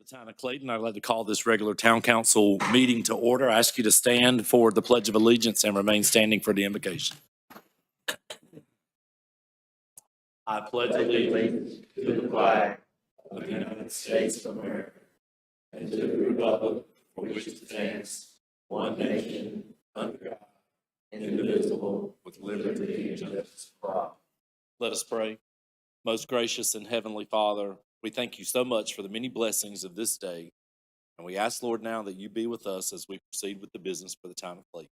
The town of Clayton, I'd like to call this regular town council meeting to order. I ask you to stand for the Pledge of Allegiance and remain standing for the invocation. I pledge allegiance to the flag of the United States of America and to the republic for which it stands, one nation, under God, indivisible, with liberty and justice for all. Let us pray. Most gracious and heavenly Father, we thank you so much for the many blessings of this day. And we ask, Lord, now that you be with us as we proceed with the business for the town of Clayton.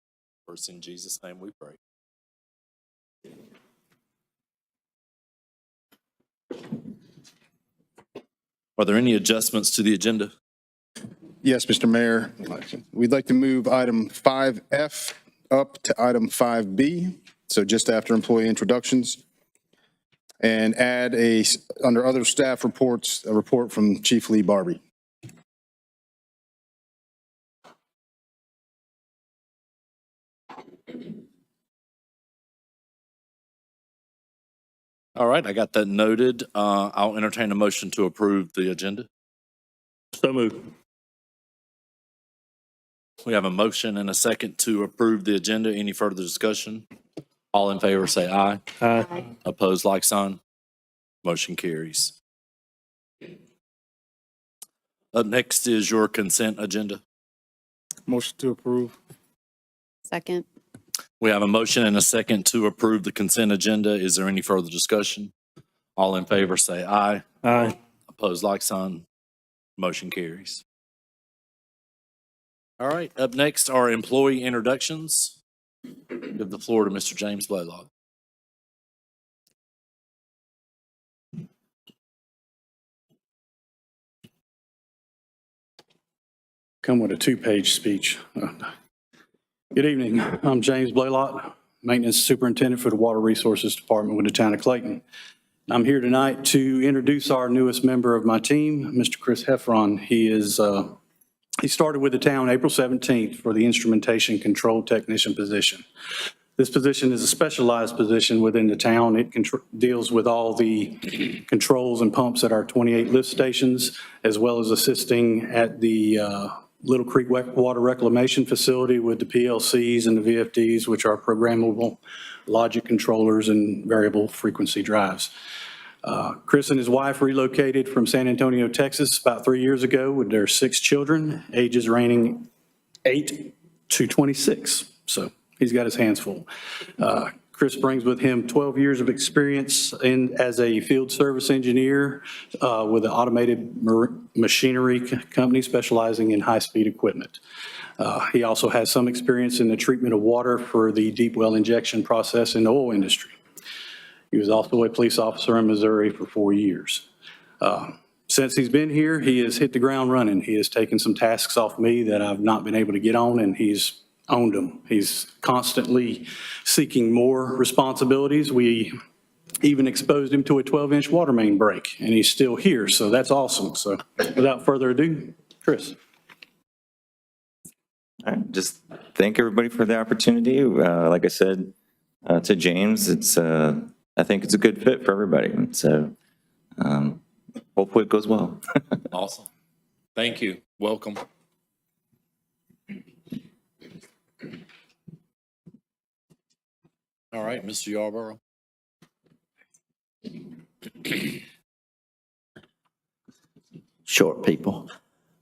First, in Jesus' name we pray. Are there any adjustments to the agenda? Yes, Mr. Mayor. We'd like to move item 5F up to item 5B, so just after employee introductions, and add under other staff reports, a report from Chief Lee Barbie. All right, I got that noted. I'll entertain a motion to approve the agenda. So moved. We have a motion and a second to approve the agenda. Any further discussion? All in favor say aye. Aye. Opposed, like sign. Motion carries. Up next is your consent agenda. Motion to approve. Second. We have a motion and a second to approve the consent agenda. Is there any further discussion? All in favor say aye. Aye. Opposed, like sign. Motion carries. All right, up next are employee introductions. Give the floor to Mr. James Blaylock. Come with a two-page speech. Good evening. I'm James Blaylock, Maintenance Superintendent for the Water Resources Department with the town of Clayton. I'm here tonight to introduce our newest member of my team, Mr. Chris Heffron. He started with the town April 17th for the instrumentation control technician position. This position is a specialized position within the town. It deals with all the controls and pumps at our 28 lift stations, as well as assisting at the Little Creek Water Reclamation Facility with the PLCs and the VFDs, which are programmable logic controllers and variable frequency drives. Chris and his wife relocated from San Antonio, Texas about 3 years ago with their 6 children, ages ranging 8 to 26. So he's got his hands full. Chris brings with him 12 years of experience as a field service engineer with an automated machinery company specializing in high-speed equipment. He also has some experience in the treatment of water for the deep well injection process in the oil industry. He was also a police officer in Missouri for 4 years. Since he's been here, he has hit the ground running. He has taken some tasks off me that I've not been able to get on, and he's owned them. He's constantly seeking more responsibilities. We even exposed him to a 12-inch water main break, and he's still here, so that's awesome. So without further ado, Chris. All right, just thank everybody for the opportunity. Like I said to James, I think it's a good fit for everybody. So hopefully it goes well. Awesome. Thank you. Welcome. All right, Mr. Yarborough. Short people.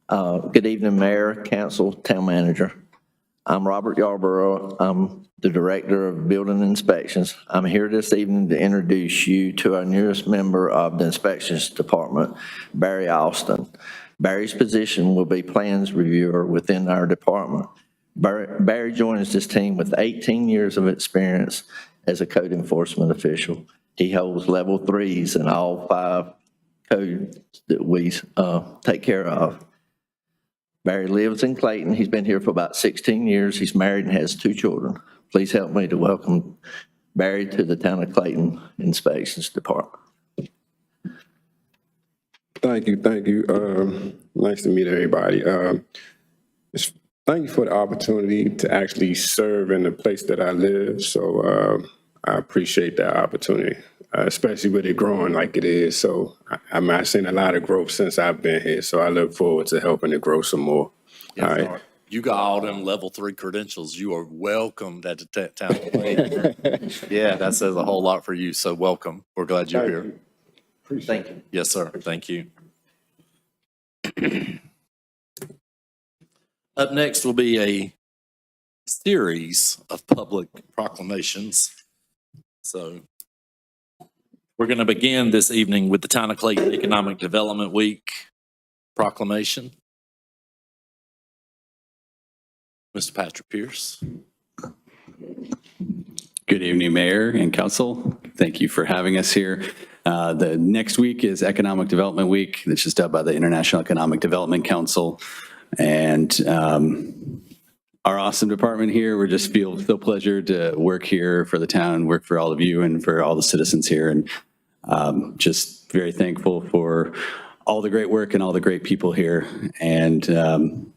Good evening, Mayor, Council, Town Manager. I'm Robert Yarborough. I'm the Director of Building Inspections. I'm here this evening to introduce you to our newest member of the Inspections Department, Barry Austin. Barry's position will be Plans Reviewer within our department. Barry joins this team with 18 years of experience as a code enforcement official. He holds level 3s in all 5 codes that we take care of. Barry lives in Clayton. He's been here for about 16 years. He's married and has 2 children. Please help me to welcome Barry to the Town of Clayton Inspections Department. Thank you. Nice to meet everybody. Thank you for the opportunity to actually serve in the place that I live. So I appreciate that opportunity. especially with it growing like it is. So I've seen a lot of growth since I've been here. So I look forward to helping it grow some more. All right. You got all them level 3 credentials. You are welcomed at the town of Clayton. Yeah, that says a whole lot for you. So welcome. We're glad you're here. Thank you. Yes, sir. Thank you. Up next will be a series of public proclamations. So we're going to begin this evening with the Town of Clayton Economic Development Week proclamation. Mr. Patrick Pierce. Good evening, Mayor and Council. Thank you for having us here. The next week is Economic Development Week. This is done by the International Economic Development Council. And our awesome department here, we just feel pleasure to work here for the town, work for all of you and for all the citizens here. And just very thankful for all the great work and all the great people here. And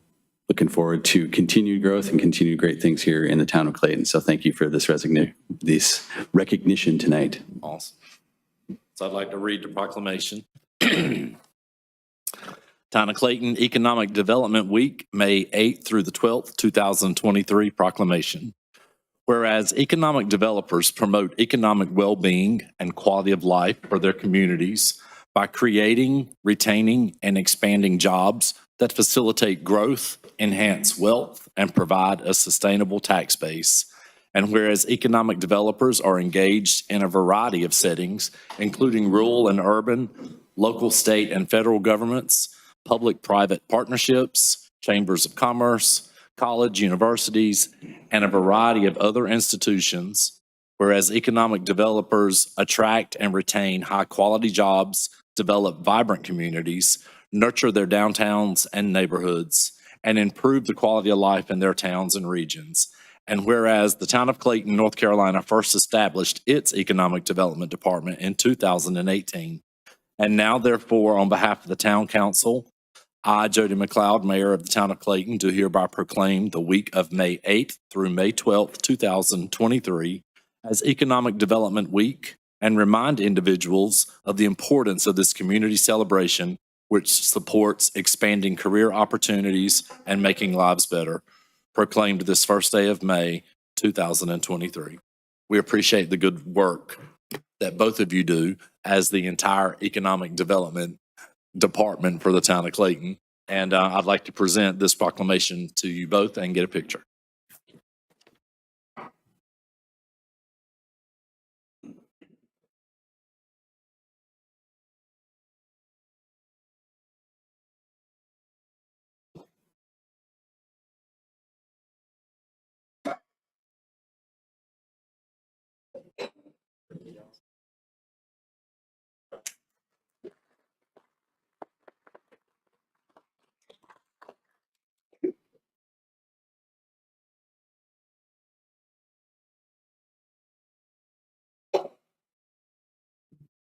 looking forward to continued growth and continued great things here in the town of Clayton. So thank you for this recognition tonight. Awesome. So I'd like to read the proclamation. Town of Clayton Economic Development Week, May 8th through the 12th, 2023 proclamation. Whereas economic developers promote economic well-being and quality of life for their communities by creating, retaining, and expanding jobs that facilitate growth, enhance wealth, and provide a sustainable tax base. And whereas economic developers are engaged in a variety of settings, including rural and urban, local, state, and federal governments, public-private partnerships, chambers of commerce, college, universities, and a variety of other institutions, whereas economic developers attract and retain high-quality jobs, develop vibrant communities, nurture their downtowns and neighborhoods, and improve the quality of life in their towns and regions. And whereas the town of Clayton, North Carolina first established its Economic Development Department in 2018, and now therefore on behalf of the town council, I, Jody McLeod, Mayor of the town of Clayton, do hereby proclaim the week of May 8th through May 12th, 2023 as Economic Development Week and remind individuals of the importance of this community celebration which supports expanding career opportunities and making lives better, proclaimed this first day of May, 2023. We appreciate the good work that both of you do as the entire Economic Development Department for the town of Clayton. And I'd like to present this proclamation to you both and get a picture.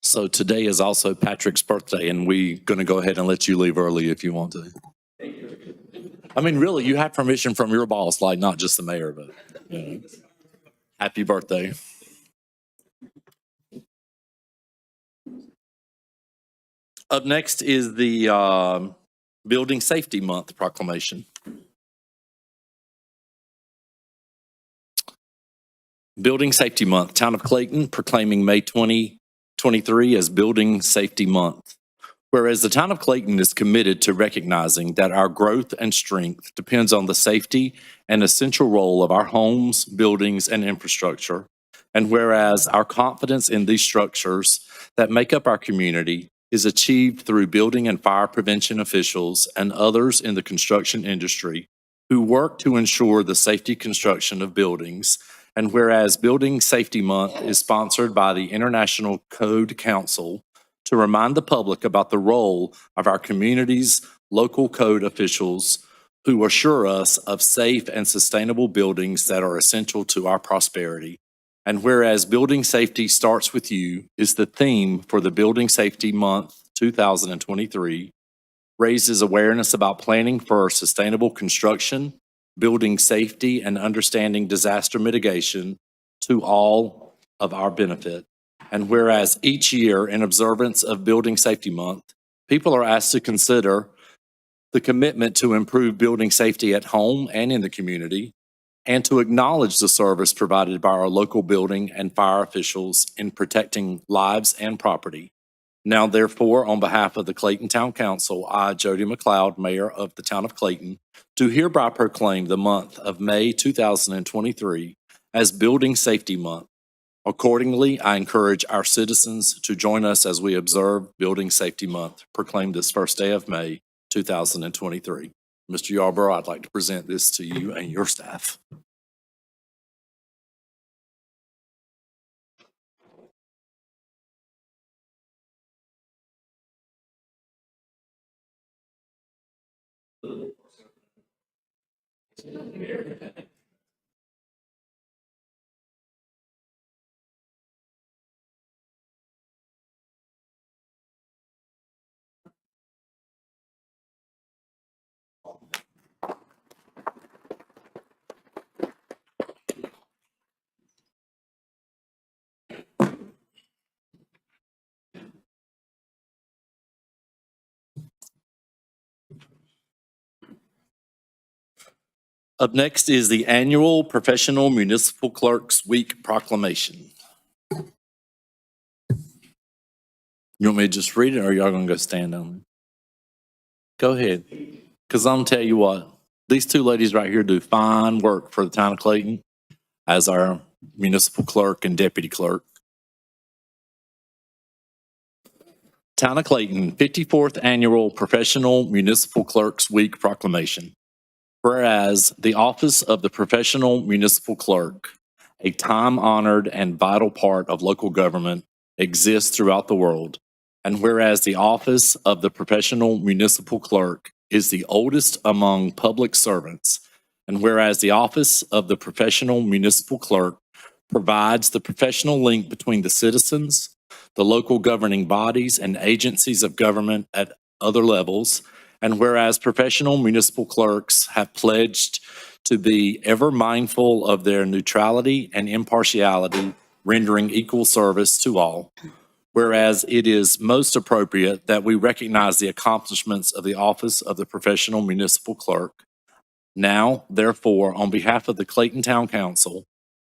So today is also Patrick's birthday, and we're going to go ahead and let you leave early if you want to. I mean, really, you have permission from your boss, like not just the mayor, but you know. Happy birthday. Up next is the Building Safety Month proclamation. Building Safety Month, Town of Clayton proclaiming May 2023 as Building Safety Month. Whereas the Town of Clayton is committed to recognizing that our growth and strength depends on the safety and essential role of our homes, buildings, and infrastructure. And whereas our confidence in these structures that make up our community is achieved through building and fire prevention officials and others in the construction industry who work to ensure the safety construction of buildings. And whereas Building Safety Month is sponsored by the International Code Council to remind the public about the role of our community's local code officials who assure us of safe and sustainable buildings that are essential to our prosperity. And whereas Building Safety Starts With You is the theme for the Building Safety Month 2023, raises awareness about planning for sustainable construction, building safety, and understanding disaster mitigation to all of our benefit. And whereas each year in observance of Building Safety Month, people are asked to consider the commitment to improve building safety at home and in the community, and to acknowledge the service provided by our local building and fire officials in protecting lives and property. Now therefore, on behalf of the Clayton Town Council, I, Jody McLeod, Mayor of the Town of Clayton, do hereby proclaim the month of May 2023 as Building Safety Month. Accordingly, I encourage our citizens to join us as we observe Building Safety Month, proclaimed this first day of May 2023. Mr. Yarborough, I'd like to present this to you and your staff. Up next is the annual Professional Municipal Clerks Week proclamation. You want me to just read it, or are y'all gonna go stand on it? Go ahead, because I'm gonna tell you what, these two ladies right here do fine work for the town of Clayton as our municipal clerk and deputy clerk. Town of Clayton, 54th Annual Professional Municipal Clerks Week proclamation. Whereas the office of the professional municipal clerk, a time-honored and vital part of local government, exists throughout the world. And whereas the office of the professional municipal clerk is the oldest among public servants, and whereas the office of the professional municipal clerk provides the professional link between the citizens, the local governing bodies, and agencies of government at other levels, and whereas professional municipal clerks have pledged to be ever mindful of their neutrality and impartiality, rendering equal service to all. Whereas it is most appropriate that we recognize the accomplishments of the office of the professional municipal clerk. Now, therefore, on behalf of the Clayton Town Council,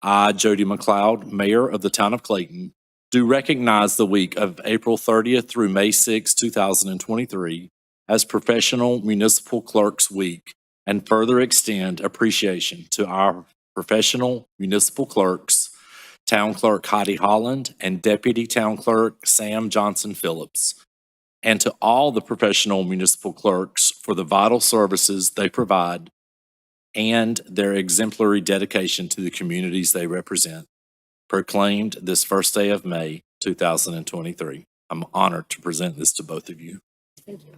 I, Jody McLeod, Mayor of the Town of Clayton, do recognize the week of April 30th through May 6, 2023, as Professional Municipal Clerks Week, and further extend appreciation to our professional municipal clerks, Town Clerk Heidi Holland and Deputy Town Clerk Sam Johnson Phillips, and to all the professional municipal clerks for the vital services they provide and their exemplary dedication to the communities they represent. Proclaimed this first day of May 2023. I'm honored to present this to both of you. Thank you.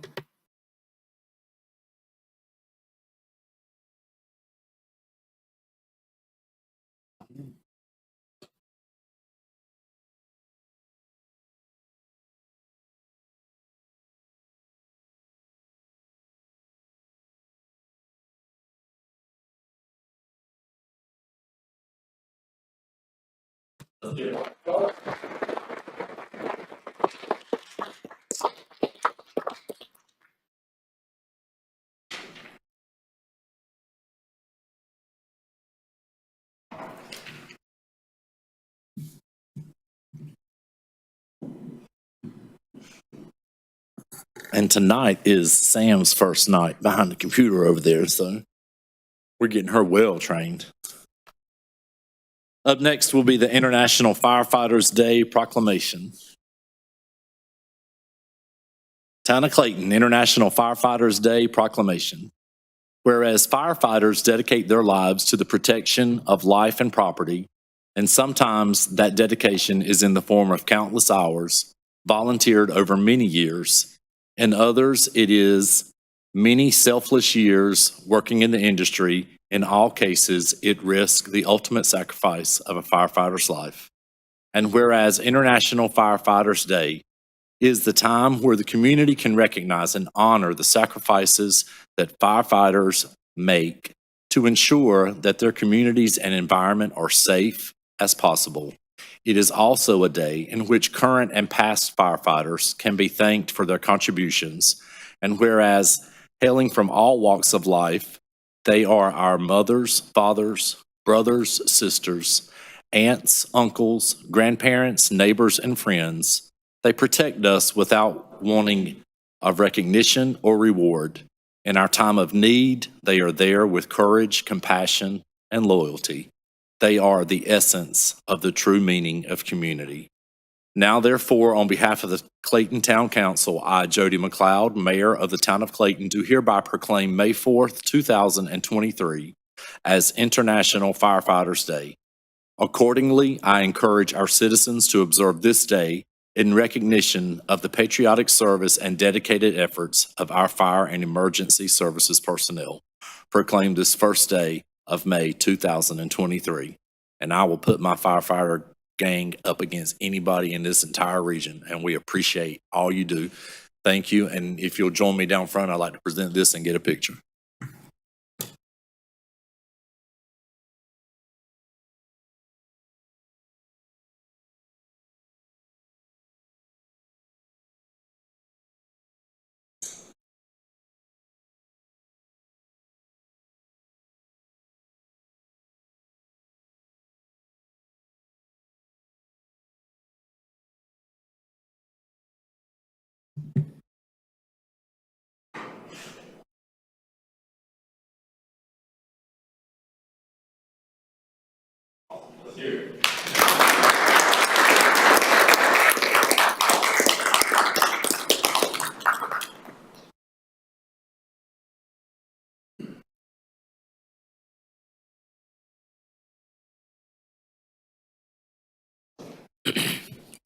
And tonight is Sam's first night behind the computer over there, so we're getting her well trained. Up next will be the International Firefighters Day proclamation. Town of Clayton International Firefighters Day proclamation. Whereas firefighters dedicate their lives to the protection of life and property, and sometimes that dedication is in the form of countless hours, volunteered over many years. In others, it is many selfless years working in the industry. In all cases, it risks the ultimate sacrifice of a firefighter's life. And whereas International Firefighters Day is the time where the community can recognize and honor the sacrifices that firefighters make to ensure that their communities and environment are safe as possible. it is also a day in which current and past firefighters can be thanked for their contributions. And whereas hailing from all walks of life, they are our mothers, fathers, brothers, sisters, aunts, uncles, grandparents, neighbors, and friends. They protect us without wanting of recognition or reward. In our time of need, they are there with courage, compassion, and loyalty. They are the essence of the true meaning of community. Now, therefore, on behalf of the Clayton Town Council, I, Jody McLeod, Mayor of the Town of Clayton, do hereby proclaim May 4th, 2023 as International Firefighters Day. Accordingly, I encourage our citizens to observe this day in recognition of the patriotic service and dedicated efforts of our fire and emergency services personnel. Proclaim this first day of May 2023. And I will put my firefighter gang up against anybody in this entire region, and we appreciate all you do. Thank you, and if you'll join me down front, I'd like to present this and get a picture.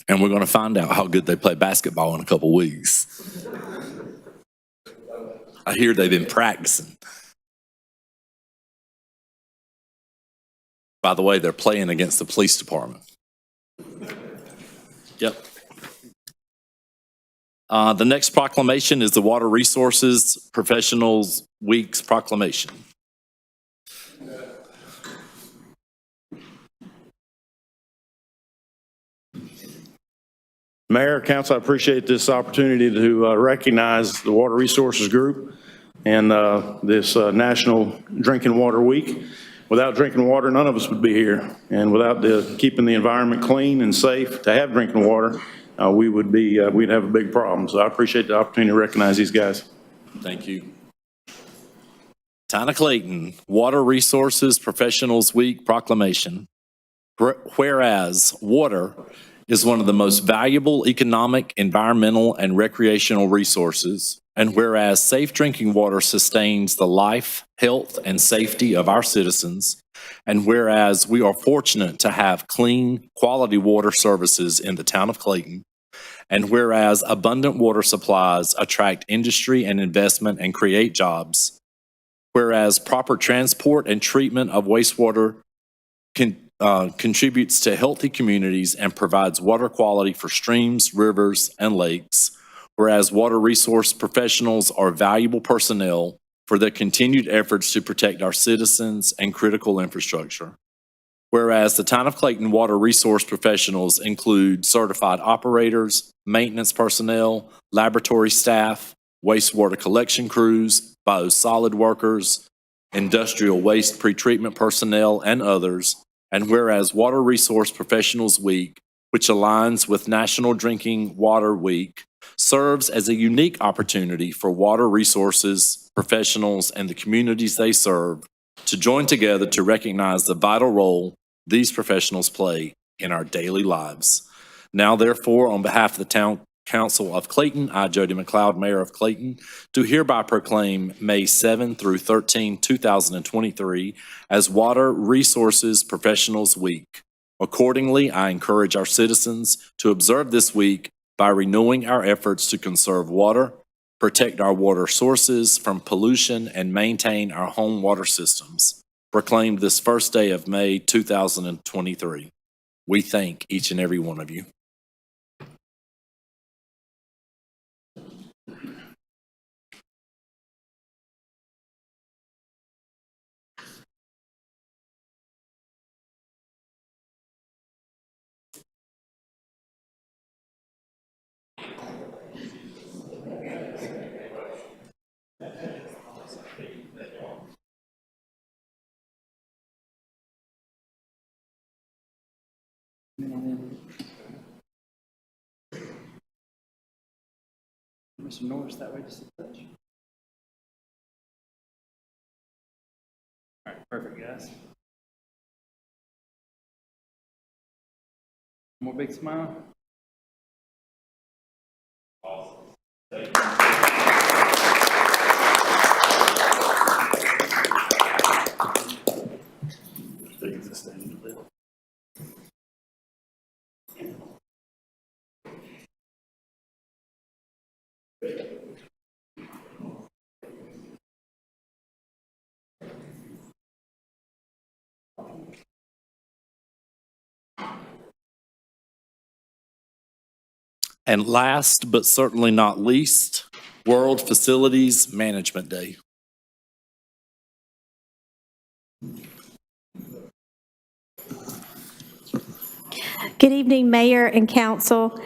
And we're going to find out how good they play basketball in a couple weeks. I hear they've been practicing. By the way, they're playing against the police department. Yep. The next proclamation is the Water Resources Professionals Week's proclamation. Mayor, Council, I appreciate this opportunity to recognize the Water Resources Group and this National Drinking Water Week. Without drinking water, none of us would be here. And without keeping the environment clean and safe to have drinking water, we'd have a big problem. So I appreciate the opportunity to recognize these guys. Thank you. Town of Clayton, Water Resources Professionals Week proclamation. Whereas water is one of the most valuable economic, environmental, and recreational resources, and whereas safe drinking water sustains the life, health, and safety of our citizens, and whereas we are fortunate to have clean, quality water services in the town of Clayton, and whereas abundant water supplies attract industry and investment and create jobs, whereas proper transport and treatment of wastewater contributes to healthy communities and provides water quality for streams, rivers, and lakes, whereas water resource professionals are valuable personnel for their continued efforts to protect our citizens and critical infrastructure. Whereas the Town of Clayton water resource professionals include certified operators, maintenance personnel, laboratory staff, wastewater collection crews, biosolid workers, industrial waste pretreatment personnel, and others. And whereas Water Resource Professionals Week, which aligns with National Drinking Water Week, serves as a unique opportunity for water resources professionals and the communities they serve to join together to recognize the vital role these professionals play in our daily lives. Now, therefore, on behalf of the Town Council of Clayton, I, Jody McLeod, Mayor of Clayton, do hereby proclaim May 7 through 13, 2023 as Water Resources Professionals Week. Accordingly, I encourage our citizens to observe this week by renewing our efforts to conserve water, protect our water sources from pollution, and maintain our home water systems. Proclaimed this first day of May 2023. We thank each and every one of you. Mr. Norris, that way, just a touch. All right, perfect, guys. More big smile. And last but certainly not least, World Facilities Management Day. Good evening, Mayor and Council.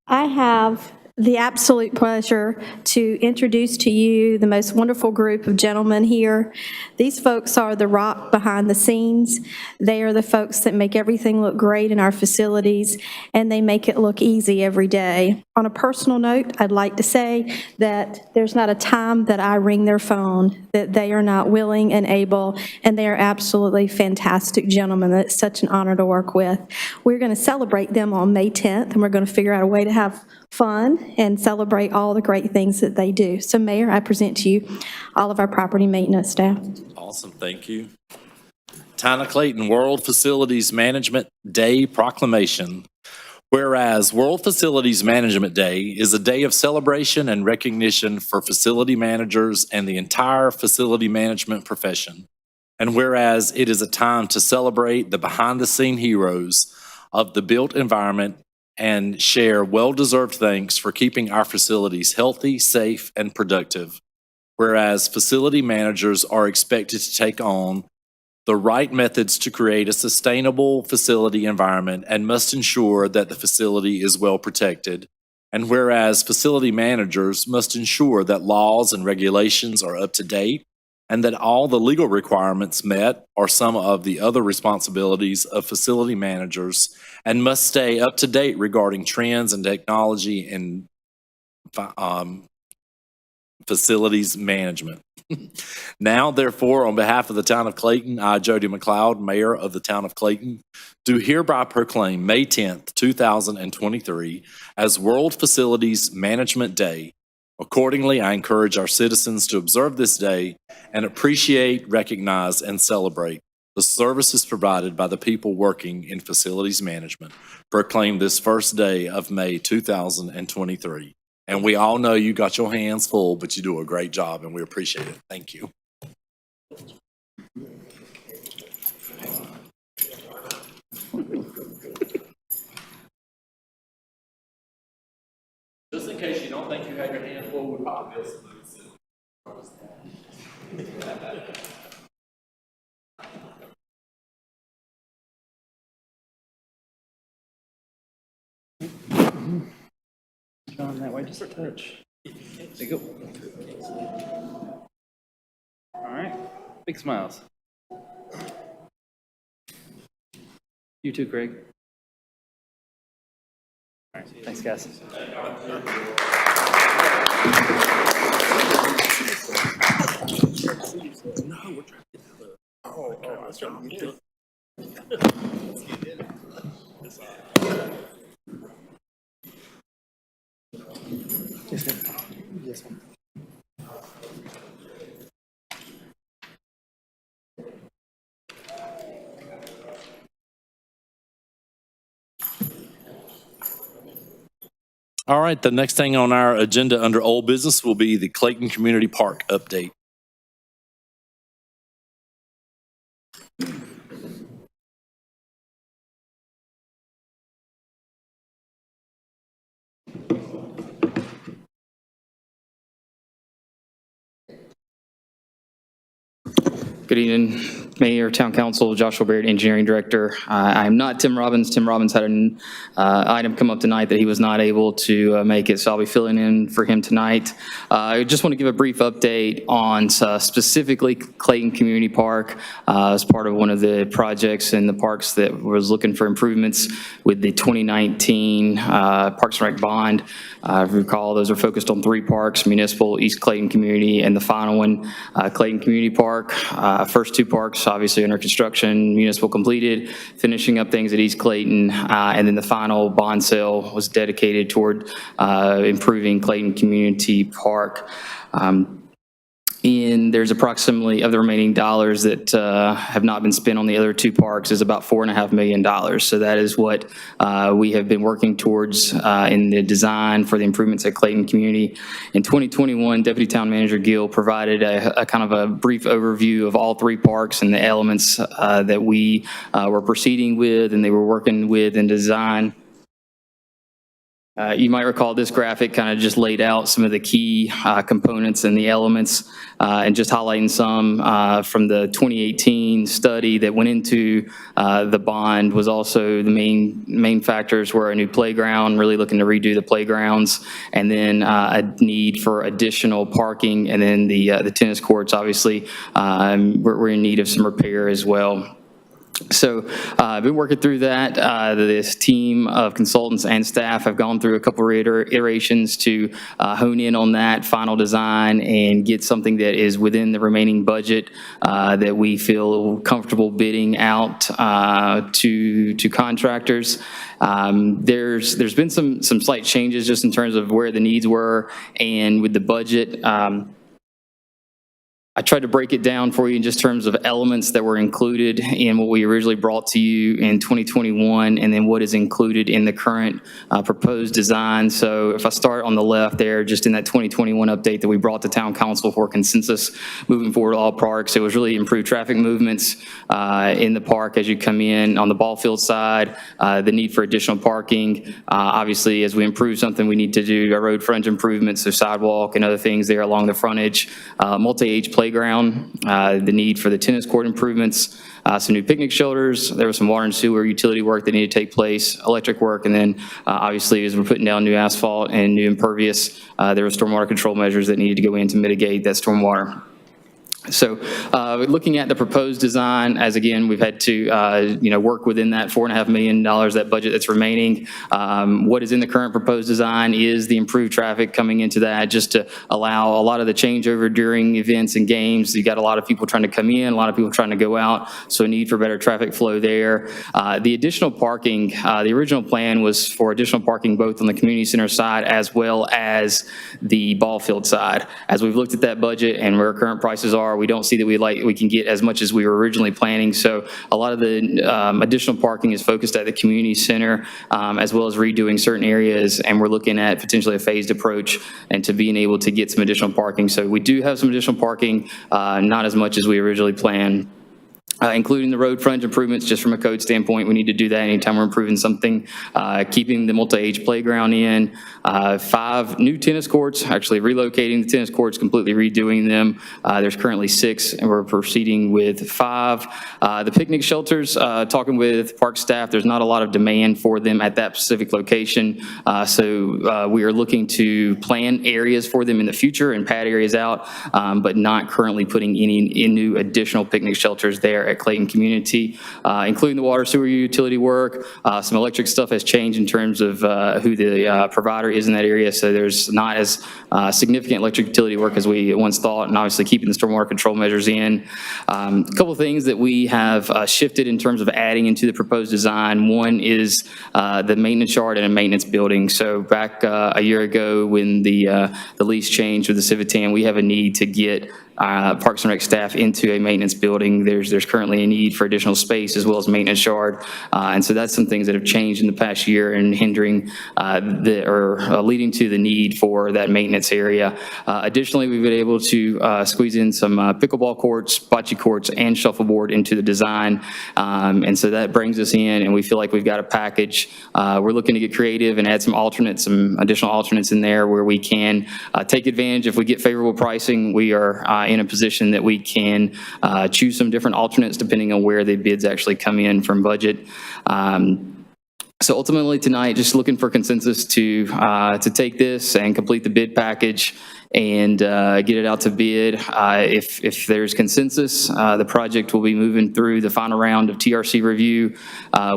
I have the absolute pleasure to introduce to you the most wonderful group of gentlemen here. These folks are the rock behind the scenes. They are the folks that make everything look great in our facilities, and they make it look easy every day. On a personal note, I'd like to say that there's not a time that I ring their phone that they are not willing and able, and they are absolutely fantastic gentlemen. It's such an honor to work with. We're going to celebrate them on May 10th, and we're going to figure out a way to have fun and celebrate all the great things that they do. So, Mayor, I present to you all of our property maintenance staff. Awesome, thank you. Town of Clayton World Facilities Management Day Proclamation. Whereas World Facilities Management Day is a day of celebration and recognition for facility managers and the entire facility management profession. And whereas it is a time to celebrate the behind-the-scene heroes of the built environment and share well-deserved thanks for keeping our facilities healthy, safe, and productive. Whereas facility managers are expected to take on the right methods to create a sustainable facility environment and must ensure that the facility is well protected. And whereas facility managers must ensure that laws and regulations are up to date and that all the legal requirements met are some of the other responsibilities of facility managers and must stay up to date regarding trends and technology in facilities management. Now, therefore, on behalf of the town of Clayton, I, Jody McLeod, Mayor of the town of Clayton, do hereby proclaim May 10th, 2023 as World Facilities Management Day. Accordingly, I encourage our citizens to observe this day and appreciate, recognize, and celebrate the services provided by the people working in facilities management. Proclaim this first day of May 2023. And we all know you got your hands full, but you do a great job, and we appreciate it. Thank you. Just in case you don't think you have your hand full, we probably will salute. John, that way, just a touch. There you go. All right, big smiles. You too, Craig. All right, thanks, guys. All right, the next thing on our agenda under old business will be the Clayton Community Park update. Good evening, Mayor, Town Council, Joshua Barrett, Engineering Director. I am not Tim Robbins. Tim Robbins had an item come up tonight that he was not able to make it, so I'll be filling in for him tonight. I just want to give a brief update on specifically Clayton Community Park as part of one of the projects in the parks that was looking for improvements with the 2019 Parks and Rec bond. If you recall, those are focused on 3 parks: Municipal, East Clayton Community, and the final one, Clayton Community Park. First 2 parks obviously under construction, Municipal completed, finishing up things at East Clayton, and then the final bond sale was dedicated toward improving Clayton Community Park. And there's approximately, of the remaining dollars that have not been spent on the other 2 parks, is about $4.5 million. So that is what we have been working towards in the design for the improvements at Clayton Community. In 2021, Deputy Town Manager Gill provided a kind of a brief overview of all 3 parks and the elements that we were proceeding with and they were working with in design. You might recall this graphic kind of just laid out some of the key components and the elements, and just highlighting some from the 2018 study that went into the bond. Was also the main factors were a new playground, really looking to redo the playgrounds, and then a need for additional parking, and then the tennis courts, obviously, we're in need of some repair as well. So I've been working through that. This team of consultants and staff have gone through a couple of iterations to hone in on that final design and get something that is within the remaining budget that we feel comfortable bidding out to contractors. There's been some slight changes just in terms of where the needs were and with the budget. I tried to break it down for you in just terms of elements that were included in what we originally brought to you in 2021, and then what is included in the current proposed design. So if I start on the left there, just in that 2021 update that we brought to Town Council for consensus moving forward to all parks, it was really improved traffic movements in the park as you come in. On the ball field side, the need for additional parking. Obviously, as we improve something, we need to do a road frontage improvements, so sidewalk and other things there along the frontage. Multi-age playground, the need for the tennis court improvements, some new picnic shelters. There was some water and sewer utility work that needed to take place, electric work, and then obviously as we're putting down new asphalt and new impervious, there were stormwater control measures that needed to go in to mitigate that stormwater. So looking at the proposed design, as again, we've had to work within that $4.5 million, that budget that's remaining. What is in the current proposed design is the improved traffic coming into that, just to allow a lot of the changeover during events and games. You got a lot of people trying to come in, a lot of people trying to go out, so a need for better traffic flow there. The additional parking, the original plan was for additional parking both on the community center side as well as the ball field side. As we've looked at that budget and where current prices are, we don't see that we can get as much as we were originally planning. So a lot of the additional parking is focused at the community center, as well as redoing certain areas, and we're looking at potentially a phased approach and to being able to get some additional parking. So we do have some additional parking, not as much as we originally planned. Including the road frontage improvements, just from a code standpoint, we need to do that anytime we're improving something. Keeping the multi-age playground in, 5 new tennis courts, actually relocating the tennis courts, completely redoing them. There's currently 6, and we're proceeding with 5. The picnic shelters, talking with park staff, there's not a lot of demand for them at that specific location. So we are looking to plan areas for them in the future and pad areas out, but not currently putting any new additional picnic shelters there at Clayton Community, including the water sewer utility work. Some electric stuff has changed in terms of who the provider is in that area, so there's not as significant electric utility work as we once thought, and obviously keeping the stormwater control measures in. A couple of things that we have shifted in terms of adding into the proposed design. One is the maintenance yard and a maintenance building. So back a year ago when the lease changed with the Civitan, we have a need to get Parks and Rec staff into a maintenance building. There's currently a need for additional space as well as maintenance yard, and so that's some things that have changed in the past year and hindering leading to the need for that maintenance area. Additionally, we've been able to squeeze in some pickleball courts, bocce courts, and shuffleboard into the design, and so that brings us in, and we feel like we've got a package. We're looking to get creative and add some additional alternates in there where we can take advantage. If we get favorable pricing, we are in a position that we can choose some different alternates depending on where the bids actually come in from budget. So ultimately tonight, just looking for consensus to take this and complete the bid package and get it out to bid. If there's consensus, the project will be moving through the final round of TRC review.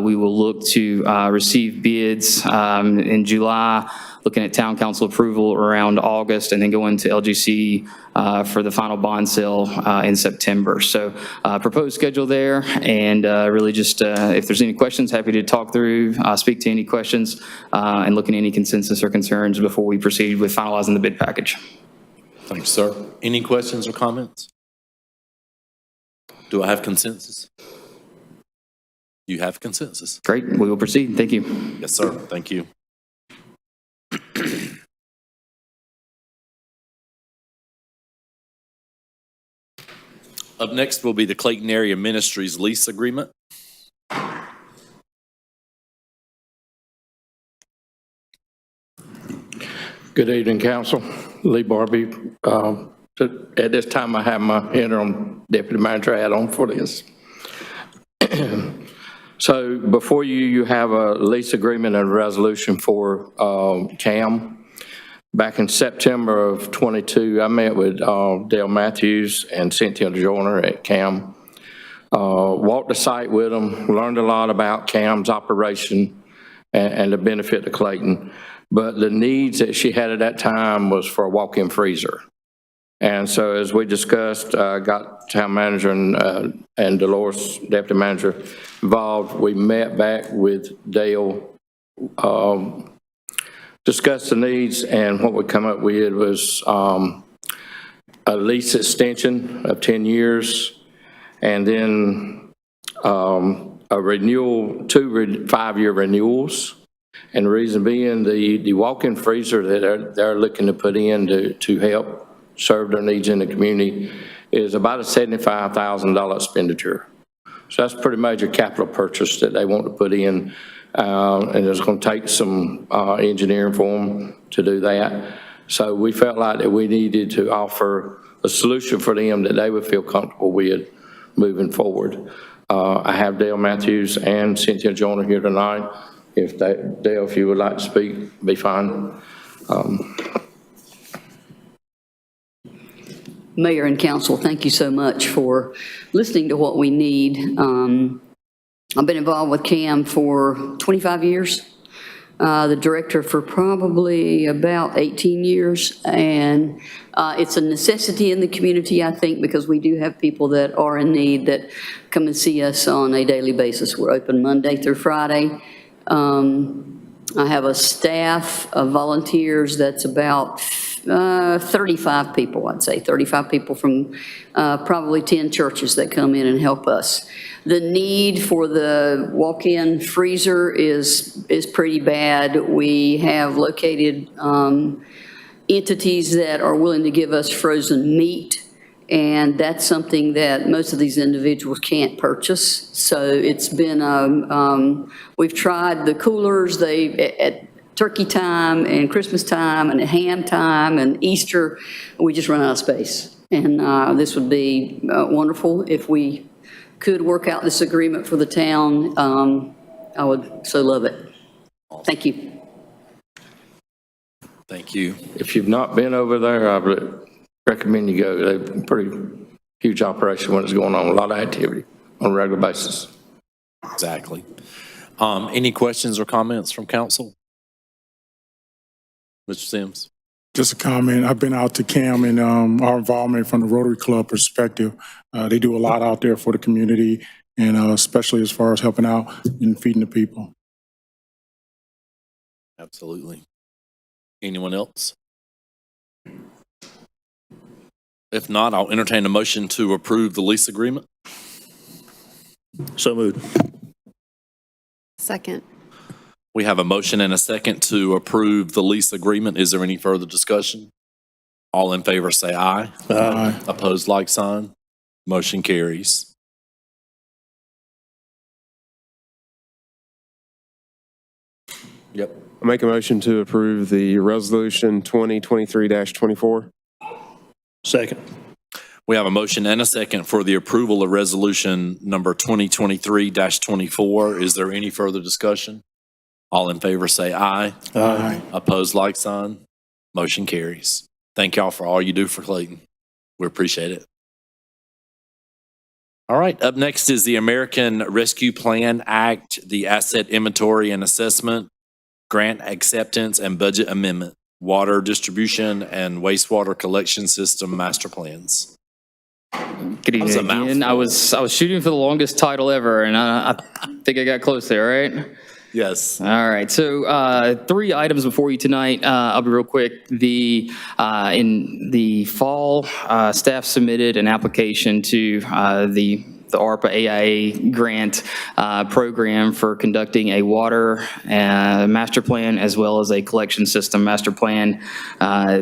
We will look to receive bids in July, looking at town council approval around August, and then go into LGC for the final bond sale in September. So proposed schedule there, and really just if there's any questions, happy to talk through, speak to any questions, and look at any consensus or concerns before we proceed with finalizing the bid package. Thank you, sir. Any questions or comments? Do I have consensus? You have consensus. Great, we will proceed. Thank you. Yes, sir. Thank you. Up next will be the Clayton Area Ministries lease agreement. Good evening, council. Lee Barbie. At this time, I have my interim deputy manager hat on for this. So before you have a lease agreement and a resolution for CAM. Back in September of '22, I met with Dale Matthews and Cynthia Joyner at CAM. Walked the site with them, learned a lot about CAM's operation and the benefit to Clayton. But the needs that she had at that time was for a walk-in freezer. And so as we discussed, got town manager and Dolores, deputy manager, involved. We met back with Dale, discussed the needs, and what we come up with was a lease extension of 10 years, and then a renewal, 2 5-year renewals. And the reason being, the walk-in freezer that they're looking to put in to help serve their needs in the community is about a $75,000 expenditure. So that's a pretty major capital purchase that they want to put in. And it's going to take some engineering for them to do that. So we felt like that we needed to offer a solution for them that they would feel comfortable with moving forward. I have Dale Matthews and Cynthia Joyner here tonight. Dale, if you would like to speak, be fine. Mayor and council, thank you so much for listening to what we need. I've been involved with CAM for 25 years, the director for probably about 18 years, and it's a necessity in the community, I think, because we do have people that are in need that come and see us on a daily basis. We're open Monday through Friday. I have a staff of volunteers that's about 35 people, I'd say, 35 people from probably 10 churches that come in and help us. The need for the walk-in freezer is pretty bad. We have located entities that are willing to give us frozen meat, and that's something that most of these individuals can't purchase. So it's been, we've tried the coolers, at turkey time and Christmas time and ham time and Easter, we just run out of space. And this would be wonderful if we could work out this agreement for the town. I would so love it. Thank you. Thank you. If you've not been over there, I would recommend you go. They're a pretty huge operation when it's going on, a lot of activity on a regular basis. Exactly. Any questions or comments from council? Mr. Sims? Just a comment. I've been out to CAM and our involvement from the Rotary Club perspective. They do a lot out there for the community, and especially as far as helping out and feeding the people. Absolutely. Anyone else? If not, I'll entertain a motion to approve the lease agreement. So moved. Second. We have a motion and a second to approve the lease agreement. Is there any further discussion? All in favor say aye. Aye. Opposed, like sign. Motion carries. Yep. I make a motion to approve the resolution 2023-24. Second. We have a motion and a second for the approval of resolution number 2023-24. Is there any further discussion? All in favor say aye. Aye. Opposed, like sign. Motion carries. Thank y'all for all you do for Clayton. We appreciate it. All right, up next is the American Rescue Plan Act, the Asset Inventory and Assessment, Grant Acceptance and Budget Amendment, Water Distribution and Wastewater Collection System Master Plans. Good evening again. I was shooting for the longest title ever, and I think I got close there, right? Yes. All right. So 3 items before you tonight. I'll be real quick. In the fall, staff submitted an application to the ARPA AIA grant program for conducting a water master plan as well as a collection system master plan.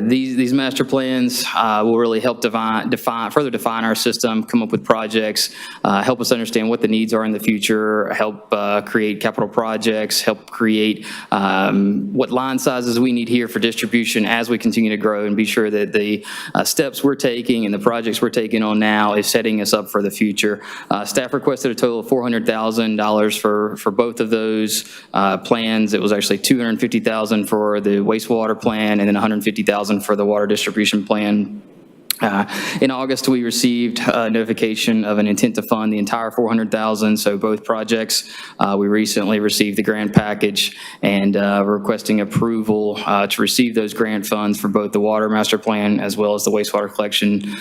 These master plans will really help further define our system, come up with projects, help us understand what the needs are in the future, help create capital projects, help create what line sizes we need here for distribution as we continue to grow, and be sure that the steps we're taking and the projects we're taking on now is setting us up for the future. Staff requested a total of $400,000 for both of those plans. It was actually $250,000 for the wastewater plan and then $150,000 for the water distribution plan. In August, we received a notification of an intent to fund the entire $400,000. So both projects, we recently received the grant package, and we're requesting approval to receive those grant funds for both the water master plan as well as the wastewater collection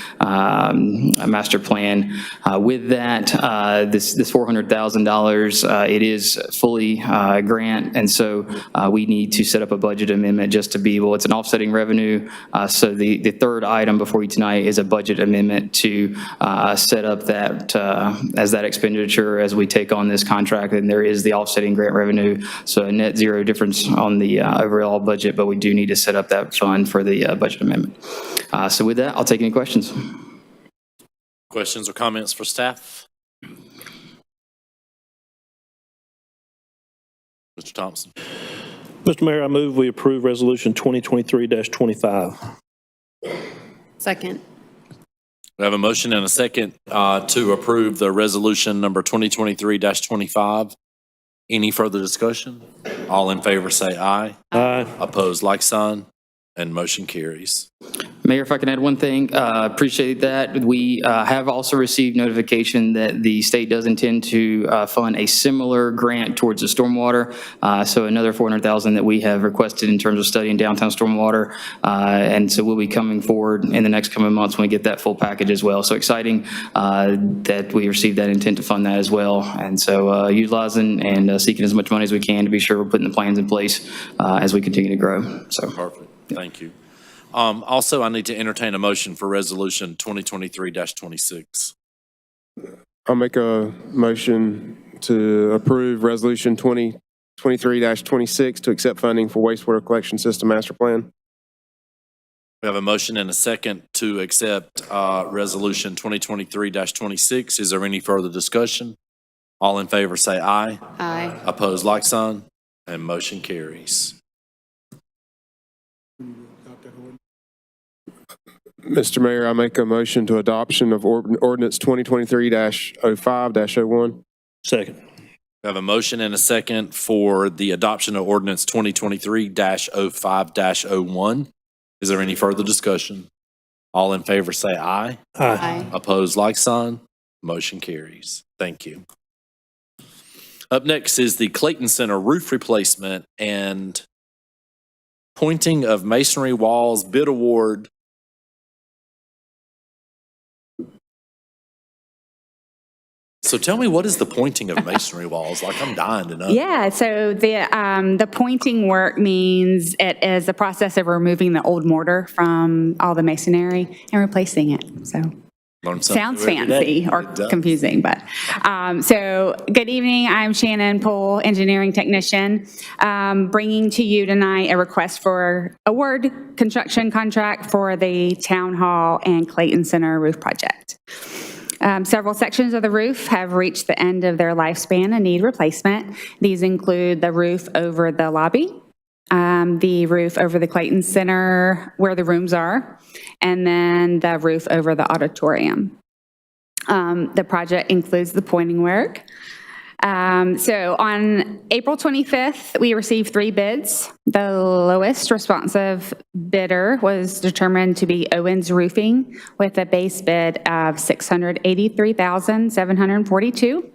master plan. With that, this $400,000, it is fully grant, and so we need to set up a budget amendment just to be able. It's an offsetting revenue. So the third item before you tonight is a budget amendment to set up that as that expenditure as we take on this contract, and there is the offsetting grant revenue, so a net zero difference on the overall budget, but we do need to set up that fund for the budget amendment. So with that, I'll take any questions. Questions or comments for staff? Mr. Thompson. Mr. Mayor, I move we approve resolution 2023-25. Second. We have a motion and a second to approve the resolution number 2023-25. Any further discussion? All in favor say aye. Aye. Opposed, like sign, and motion carries. Mayor, if I can add one thing, appreciate that. We have also received notification that the state does intend to fund a similar grant towards the stormwater. So another $400,000 that we have requested in terms of studying downtown stormwater. And so we'll be coming forward in the next coming months when we get that full package as well. So exciting that we received that intent to fund that as well. And so utilizing and seeking as much money as we can to be sure we're putting the plans in place as we continue to grow. So perfect. Thank you. Also, I need to entertain a motion for resolution 2023-26. I'll make a motion to approve resolution 2023-26 to accept funding for wastewater collection system master plan. We have a motion and a second to accept resolution 2023-26. Is there any further discussion? All in favor say aye. Aye. Opposed, like sign, and motion carries. Mr. Mayor, I make a motion to adoption of ordinance 2023-05-01. Second. We have a motion and a second for the adoption of ordinance 2023-05-01. Is there any further discussion? All in favor say aye. Aye. Opposed, like sign. Motion carries. Thank you. Up next is the Clayton Center roof replacement and pointing of masonry walls bid award. So tell me, what is the pointing of masonry walls? Like, I'm dying to know. Yeah, so the pointing work means it is the process of removing the old mortar from all the masonry and replacing it. So sounds fancy or confusing, but so good evening. I'm Shannon Poole, engineering technician, bringing to you tonight a request for award construction contract for the Town Hall and Clayton Center roof project. Several sections of the roof have reached the end of their lifespan and need replacement. These include the roof over the lobby, the roof over the Clayton Center where the rooms are, and then the roof over the auditorium. The project includes the pointing work. So on April 25th, we received 3 bids. The lowest responsive bidder was determined to be Owens Roofing with a base bid of $683,742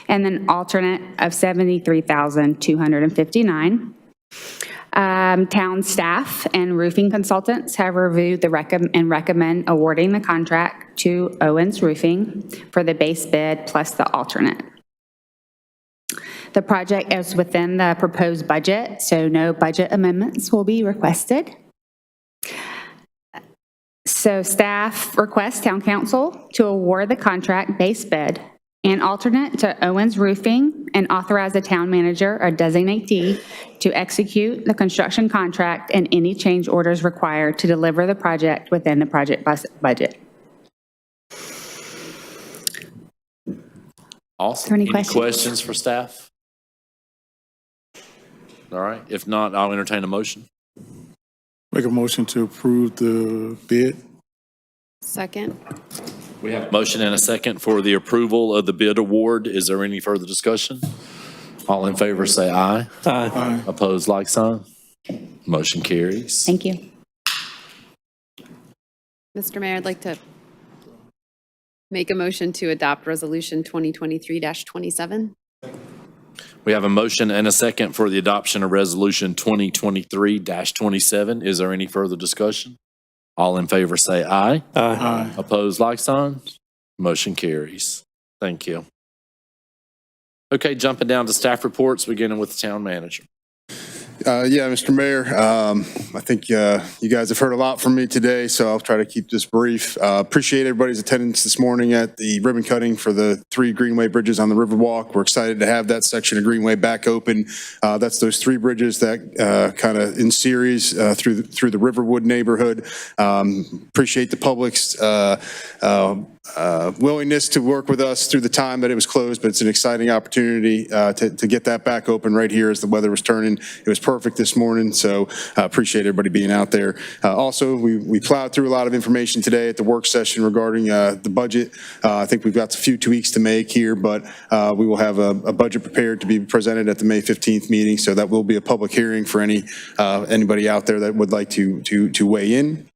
and an alternate of $73,259. Town staff and roofing consultants have reviewed and recommend awarding the contract to Owens Roofing for the base bid plus the alternate. The project is within the proposed budget, so no budget amendments will be requested. So staff requests town council to award the contract base bid and alternate to Owens Roofing and authorize the town manager or designatee to execute the construction contract and any change orders required to deliver the project within the project budget. Awesome. Any questions for staff? All right. If not, I'll entertain a motion. Make a motion to approve the bid. Second. We have a motion and a second for the approval of the bid award. Is there any further discussion? All in favor say aye. Aye. Opposed, like sign. Motion carries. Thank you. Mr. Mayor, I'd like to make a motion to adopt Resolution 2023-27. We have a motion and a second for the adoption of Resolution 2023-27. Is there any further discussion? All in favor say aye. Aye. Opposed, like sign. Motion carries. Thank you. Okay, jumping down to staff reports, beginning with the town manager. Yeah, Mr. Mayor, I think you guys have heard a lot from me today, so I'll try to keep this brief. Appreciate everybody's attendance this morning at the ribbon cutting for the 3 Greenway bridges on the Riverwalk. We're excited to have that section of Greenway back open. That's those 3 bridges that kind of in series through the Riverwood neighborhood. Appreciate the public's willingness to work with us through the time that it was closed, but it's an exciting opportunity to get that back open right here as the weather was turning. It was perfect this morning, so appreciate everybody being out there. Also, we plowed through a lot of information today at the work session regarding the budget. I think we've got a few tweaks to make here, but we will have a budget prepared to be presented at the May 15th meeting, so that will be a public hearing for anybody out there that would like to weigh in.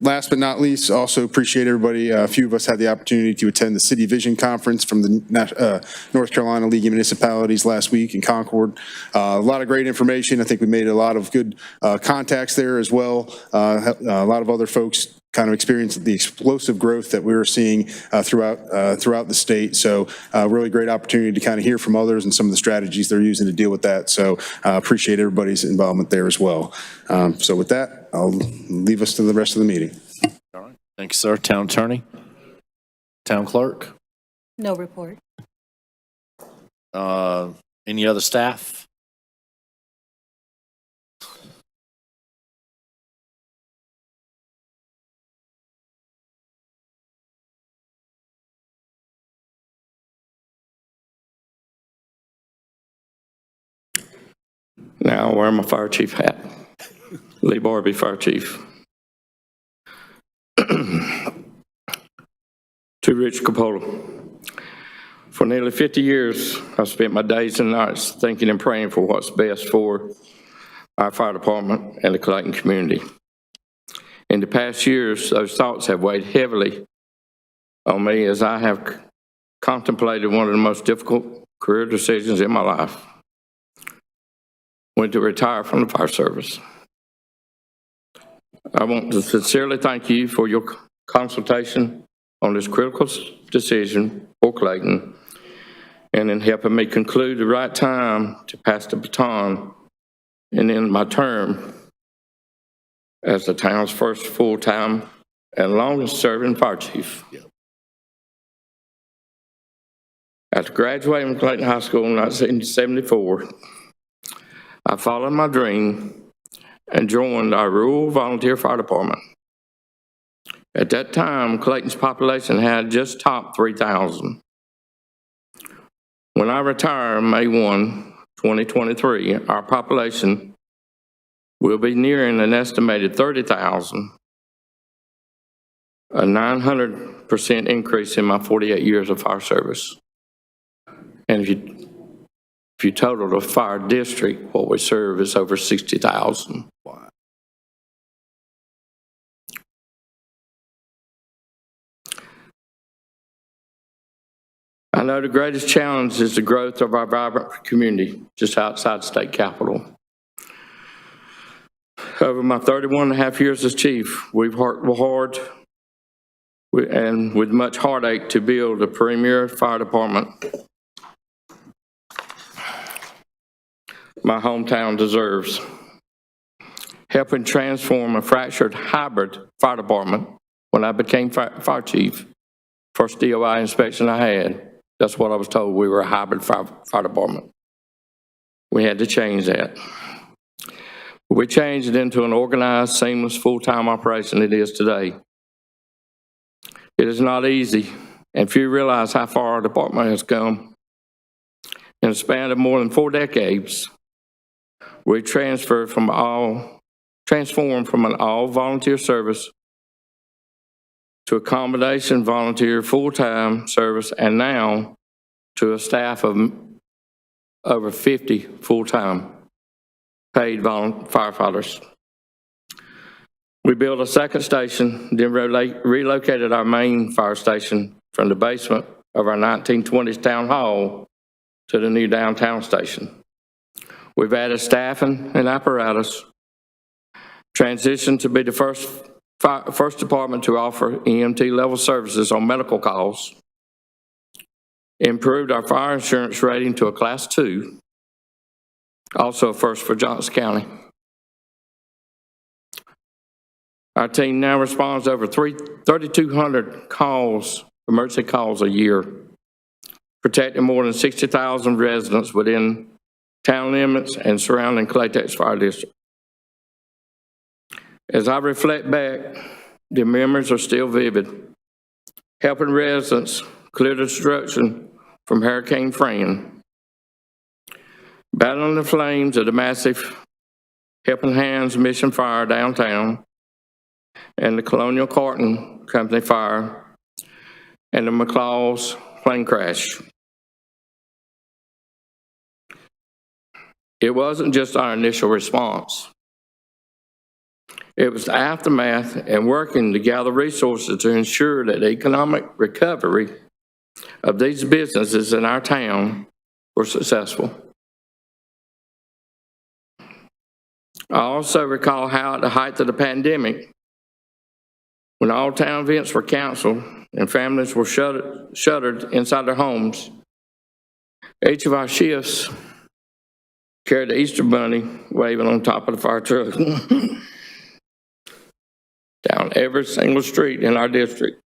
Last but not least, also appreciate everybody. A few of us had the opportunity to attend the City Vision Conference from the North Carolina League of Municipalities last week in Concord. A lot of great information. I think we made a lot of good contacts there as well. A lot of other folks kind of experienced the explosive growth that we were seeing throughout the state. So really great opportunity to kind of hear from others and some of the strategies they're using to deal with that. So appreciate everybody's involvement there as well. So with that, I'll leave us to the rest of the meeting. All right. Thank you, sir. Town attorney? Town clerk? No report. Any other staff? Now I'll wear my fire chief hat. Lee Barbie, fire chief. To Rich Capola. For nearly 50 years, I've spent my days and nights thinking and praying for what's best for our fire department and the Clayton community. In the past years, those thoughts have weighed heavily on me as I have contemplated one of the most difficult career decisions in my life. When to retire from the fire service. I want to sincerely thank you for your consultation on this critical decision for Clayton and in helping me conclude the right time to pass the baton and end my term as the town's first full-time and longest-serving fire chief. After graduating from Clayton High School in 1974, I followed my dream and joined our rural volunteer fire department. At that time, Clayton's population had just topped 3,000. When I retired May 1, 2023, our population will be nearing an estimated 30,000, a 900% increase in my 48 years of fire service. And if you total the fire district, what we serve is over 60,000. I know the greatest challenge is the growth of our vibrant community just outside state capital. Over my 31 and a half years as chief, we've worked hard and with much heartache to build a premier fire department my hometown deserves. Helping transform a fractured hybrid fire department when I became fire chief, first DOI inspection I had. That's what I was told. We were a hybrid fire department. We had to change that. We changed it into an organized, seamless, full-time operation it is today. It is not easy, and few realize how far our department has come. In a span of more than 4 decades, we transformed from an all-volunteer service to a combination volunteer full-time service, and now to a staff of over 50 full-time paid firefighters. We built a second station, then relocated our main fire station from the basement of our 1920s town hall to the new downtown station. We've added staffing and apparatus, transitioned to be the first department to offer EMT level services on medical calls, improved our fire insurance rating to a Class 2, also a first for Johnson County. Our team now responds to over 3,200 calls, emergency calls a year, protecting more than 60,000 residents within town limits and surrounding Clayton Fire District. As I reflect back, the memories are still vivid. Helping residents clear the destruction from Hurricane Fran, battling the flames of the massive Helping Hands Mission Fire downtown, and the Colonial Carton Company fire, and the McClaw's plane crash. It wasn't just our initial response. It was the aftermath and working to gather resources to ensure that the economic recovery of these businesses in our town were successful. I also recall how at the height of the pandemic, when all town events were canceled and families were shuttered inside their homes, each of our shifts carried the Easter Bunny waving on top of the fire truck down every single street in our district.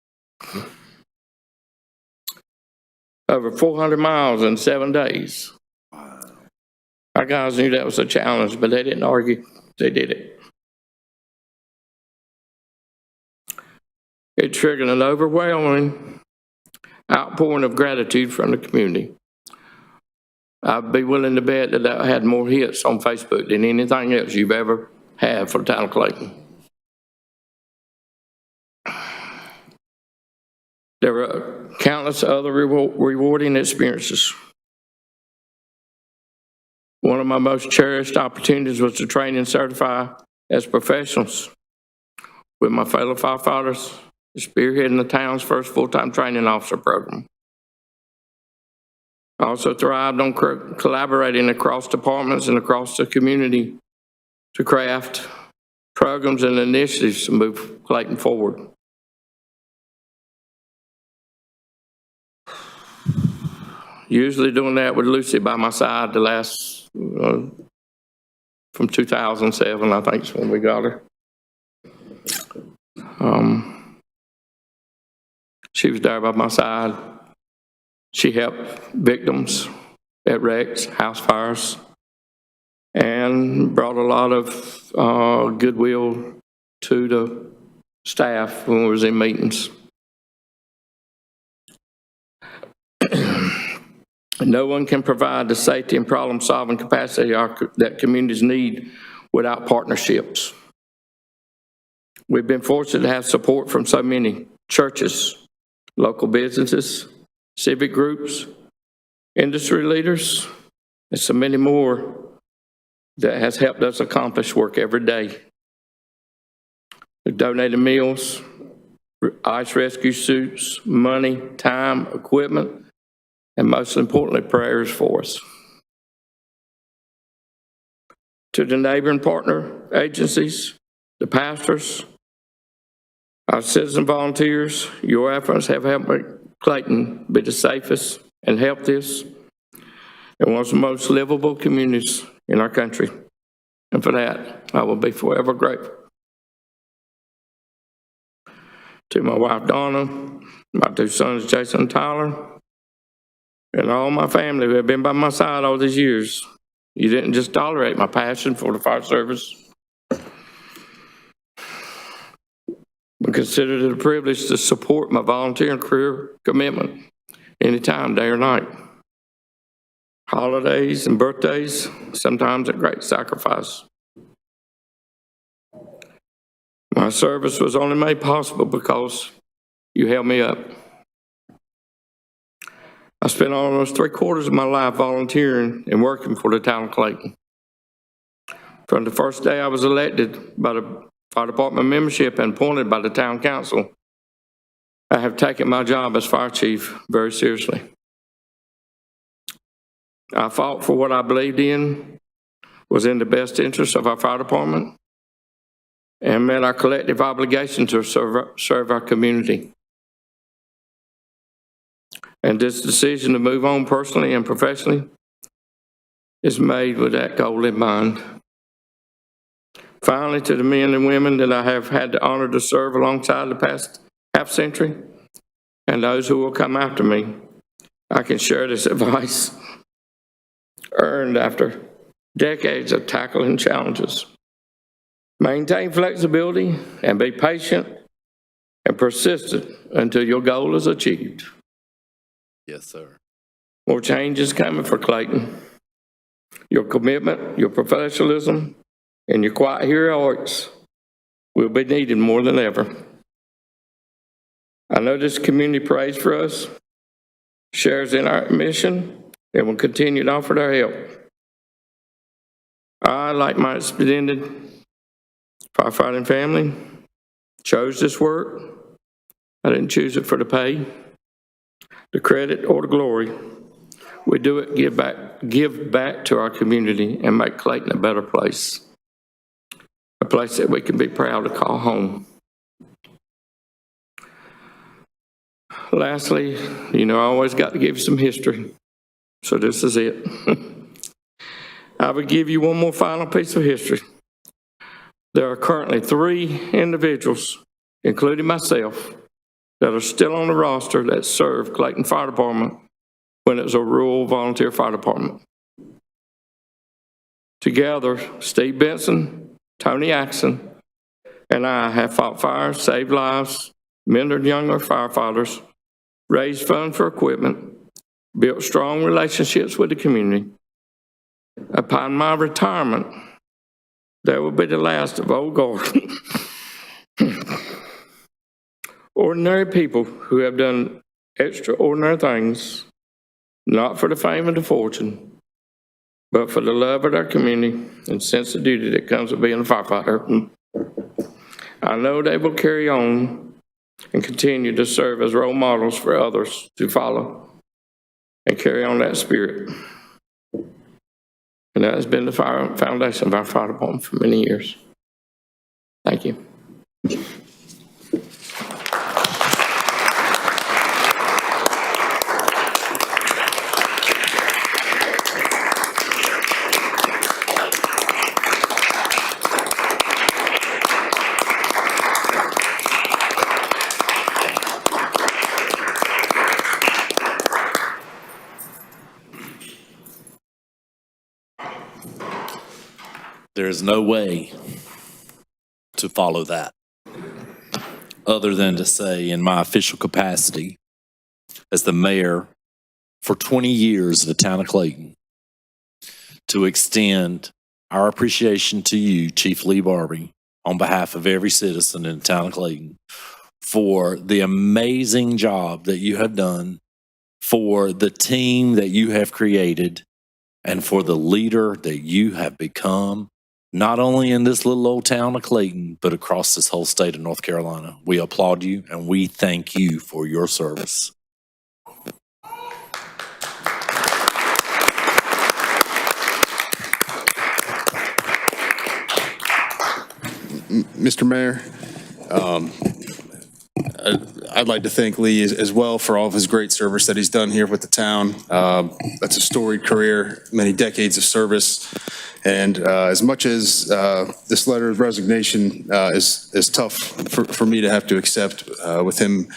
Over 400 miles in 7 days. Our guys knew that was a challenge, but they didn't argue. They did it. It triggered an overwhelming outpouring of gratitude from the community. I'd be willing to bet that I had more hits on Facebook than anything else you've ever had for the town of Clayton. There were countless other rewarding experiences. One of my most cherished opportunities was to train and certify as professionals with my fellow firefighters, spearheading the town's first full-time training officer program. I also thrived on collaborating across departments and across the community to craft programs and initiatives to move Clayton forward. Usually doing that with Lucy by my side the last, from 2007, I think is when we got her. She was there by my side. She helped victims at wrecks, house fires, and brought a lot of goodwill to the staff when we was in meetings. No one can provide the safety and problem-solving capacity that communities need without partnerships. We've been fortunate to have support from so many churches, local businesses, civic groups, industry leaders, and so many more that has helped us accomplish work every day. We've donated meals, ice rescue suits, money, time, equipment, and most importantly, prayers for us. To the neighboring partner agencies, the pastors, our citizen volunteers, your efforts have helped make Clayton be the safest and healthiest and one of the most livable communities in our country. And for that, I will be forever grateful. To my wife, Donna, my two sons, Jason and Tyler, and all my family who have been by my side all these years. You didn't just tolerate my passion for the fire service, but considered it a privilege to support my volunteer and career commitment anytime, day or night. Holidays and birthdays, sometimes at great sacrifice. My service was only made possible because you held me up. I spent almost 3/4 of my life volunteering and working for the town of Clayton. From the first day I was elected by the fire department membership and appointed by the town council, I have taken my job as fire chief very seriously. I fought for what I believed in was in the best interest of our fire department and met our collective obligation to serve our community. And this decision to move on personally and professionally is made with that goal in mind. Finally, to the men and women that I have had the honor to serve alongside the past half century and those who will come after me, I can share this advice earned after decades of tackling challenges. Maintain flexibility and be patient and persistent until your goal is achieved. Yes, sir. More change is coming for Clayton. Your commitment, your professionalism, and your quiet heroics will be needed more than ever. I know this community prays for us, shares in our mission, and will continue to offer their help. I, like my extended firefighting family, chose this work. I didn't choose it for the pay, the credit, or the glory. We do it, give back to our community and make Clayton a better place. A place that we can be proud to call home. Lastly, I always got to give you some history. So this is it. I will give you one more final piece of history. There are currently 3 individuals, including myself, that are still on the roster that served Clayton Fire Department when it was a rural volunteer fire department. Together, Steve Benson, Tony Axon, and I have fought fires, saved lives, mentored younger firefighters, raised funds for equipment, built strong relationships with the community. Upon my retirement, that will be the last of old guard. Ordinary people who have done extraordinary things, not for the fame and the fortune, but for the love of our community and sense of duty that comes with being a firefighter. I know they will carry on and continue to serve as role models for others to follow and carry on that spirit. And that has been the foundation of our fire department for many years. Thank you. There is no way to follow that other than to say, in my official capacity as the mayor for 20 years in the town of Clayton to extend our appreciation to you, Chief Lee Barbie, on behalf of every citizen in the town of Clayton, for the amazing job that you have done, for the team that you have created, and for the leader that you have become, not only in this little old town of Clayton, but across this whole state of North Carolina. We applaud you and we thank you for your service. Mr. Mayor, I'd like to thank Lee as well for all of his great service that he's done here with the town. That's a storied career, many decades of service. And as much as this letter of resignation is tough for me to have to accept with him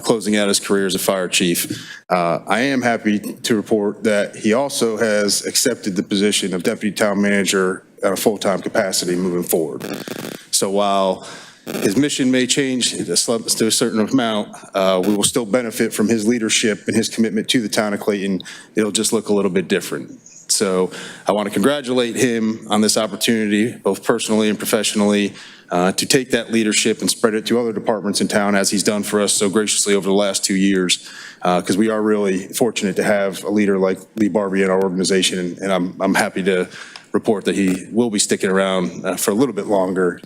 closing out his career as a fire chief, I am happy to report that he also has accepted the position of deputy town manager at a full-time capacity moving forward. So while his mission may change to a certain amount, we will still benefit from his leadership and his commitment to the town of Clayton. It'll just look a little bit different. So I want to congratulate him on this opportunity, both personally and professionally, to take that leadership and spread it to other departments in town, as he's done for us so graciously over the last 2 years, because we are really fortunate to have a leader like Lee Barbie in our organization, and I'm happy to report that he will be sticking around for a little bit longer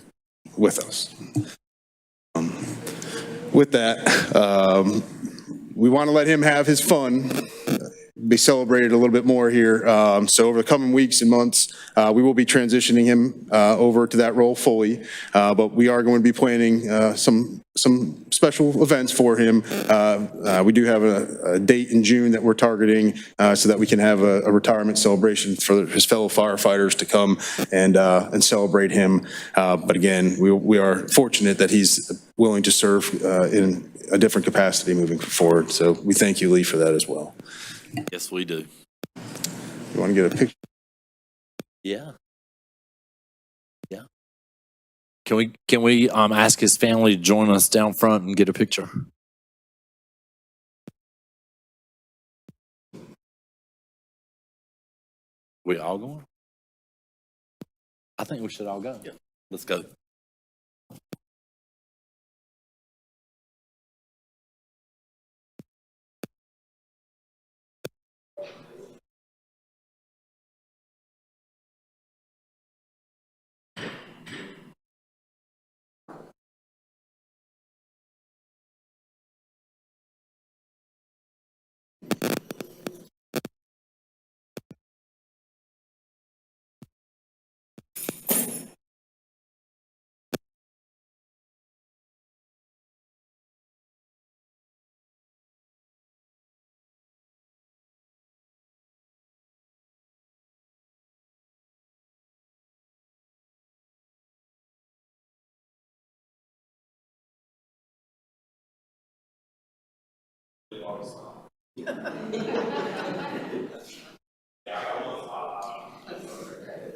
with us. With that, we want to let him have his fun, be celebrated a little bit more here. So over the coming weeks and months, we will be transitioning him over to that role fully, but we are going to be planning some special events for him. We do have a date in June that we're targeting so that we can have a retirement celebration for his fellow firefighters to come and celebrate him. But again, we are fortunate that he's willing to serve in a different capacity moving forward. So we thank you, Lee, for that as well. Yes, we do. You want to get a picture? Yeah. Yeah. Can we ask his family to join us down front and get a picture? We all going? I think we should all go. Yeah. Let's go.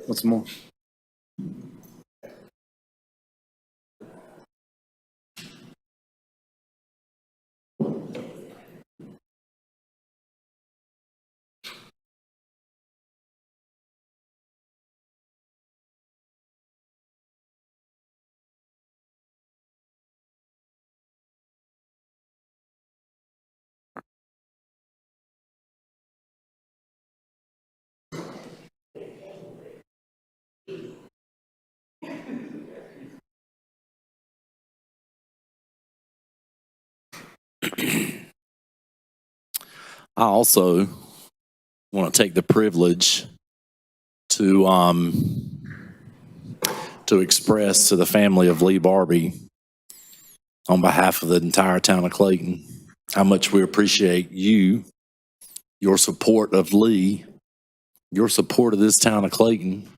What's more? I also want to take the privilege to express to the family of Lee Barbie, on behalf of the entire town of Clayton, how much we appreciate you, your support of Lee, your support of this town of Clayton,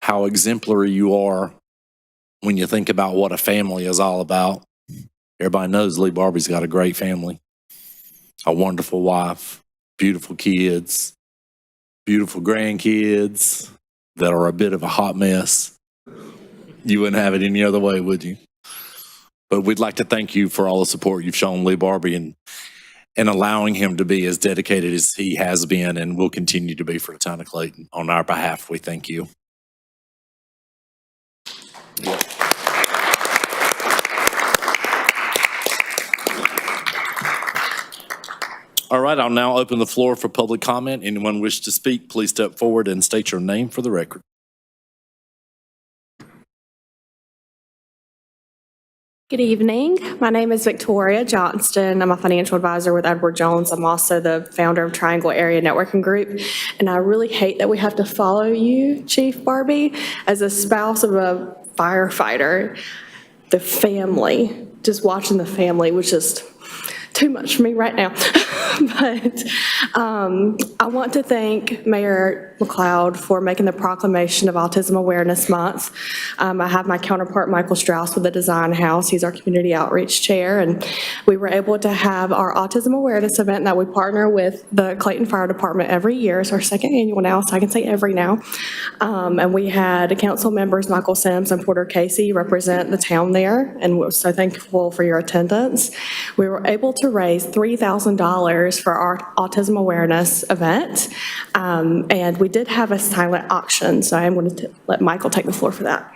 how exemplary you are when you think about what a family is all about. Everybody knows Lee Barbie's got a great family, a wonderful wife, beautiful kids, beautiful grandkids that are a bit of a hot mess. You wouldn't have it any other way, would you? But we'd like to thank you for all the support you've shown Lee Barbie, and and allowing him to be as dedicated as he has been and will continue to be for the town of Clayton. On our behalf, we thank you. All right, I'll now open the floor for public comment. Anyone wish to speak, please step forward and state your name for the record. Good evening. My name is Victoria Johnston. I'm a financial advisor with Edward Jones. I'm also the founder of Triangle Area Networking Group. And I really hate that we have to follow you, Chief Barbie, as a spouse of a firefighter. The family, just watching the family was just too much for me right now. But I want to thank Mayor McLeod for making the proclamation of Autism Awareness Month. I have my counterpart, Michael Strauss, with the Design House. He's our community outreach chair. And we were able to have our Autism Awareness event that we partner with the Clayton Fire Department every year. It's our second annual now, so I can say every now. And we had council members, Michael Sims and Porter Casey, represent the town there. And we're so thankful for your attendance. We were able to raise $3,000 for our Autism Awareness event. And we did have a silent auction, so I'm going to let Michael take the floor for that.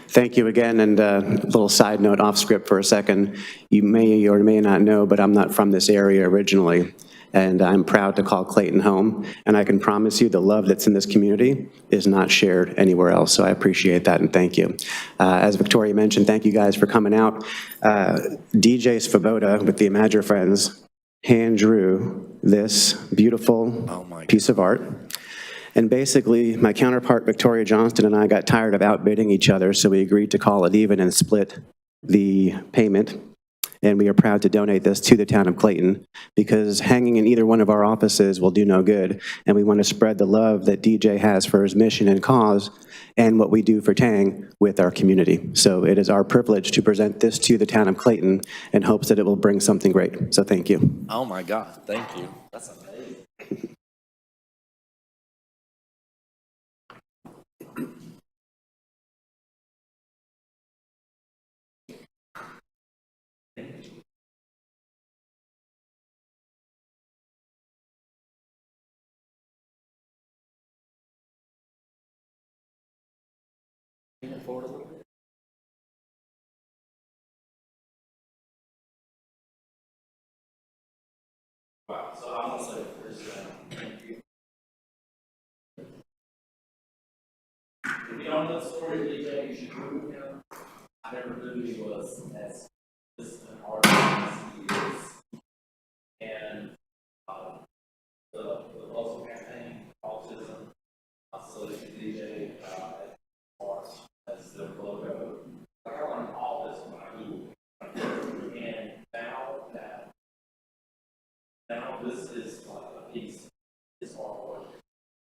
Thank you again, and a little side note off script for a second. You may or may not know, but I'm not from this area originally, and I'm proud to call Clayton home, and I can promise you the love that's in this community is not shared anywhere else, so I appreciate that, and thank you. As Victoria mentioned, thank you guys for coming out. DJ Svoboda with the Imagine Friends hand drew this beautiful piece of art. And basically, my counterpart, Victoria Johnston, and I got tired of outbidding each other, so we agreed to call it even and split the payment. And we are proud to donate this to the town of Clayton because hanging in either one of our offices will do no good. And we want to spread the love that DJ has for his mission and cause and what we do for Tang with our community. So it is our privilege to present this to the town of Clayton in hopes that it will bring something great. So thank you. Oh my God, thank you. That's amazing. Wow, so I'm gonna say first, thank you. If you don't know the story of DJ, you should Google him. I never knew he was as disciplined artist as he is. And the local campaign, autism, solution DJ, as the logo. I learned all this when I Googled. And now this is like a piece, this artwork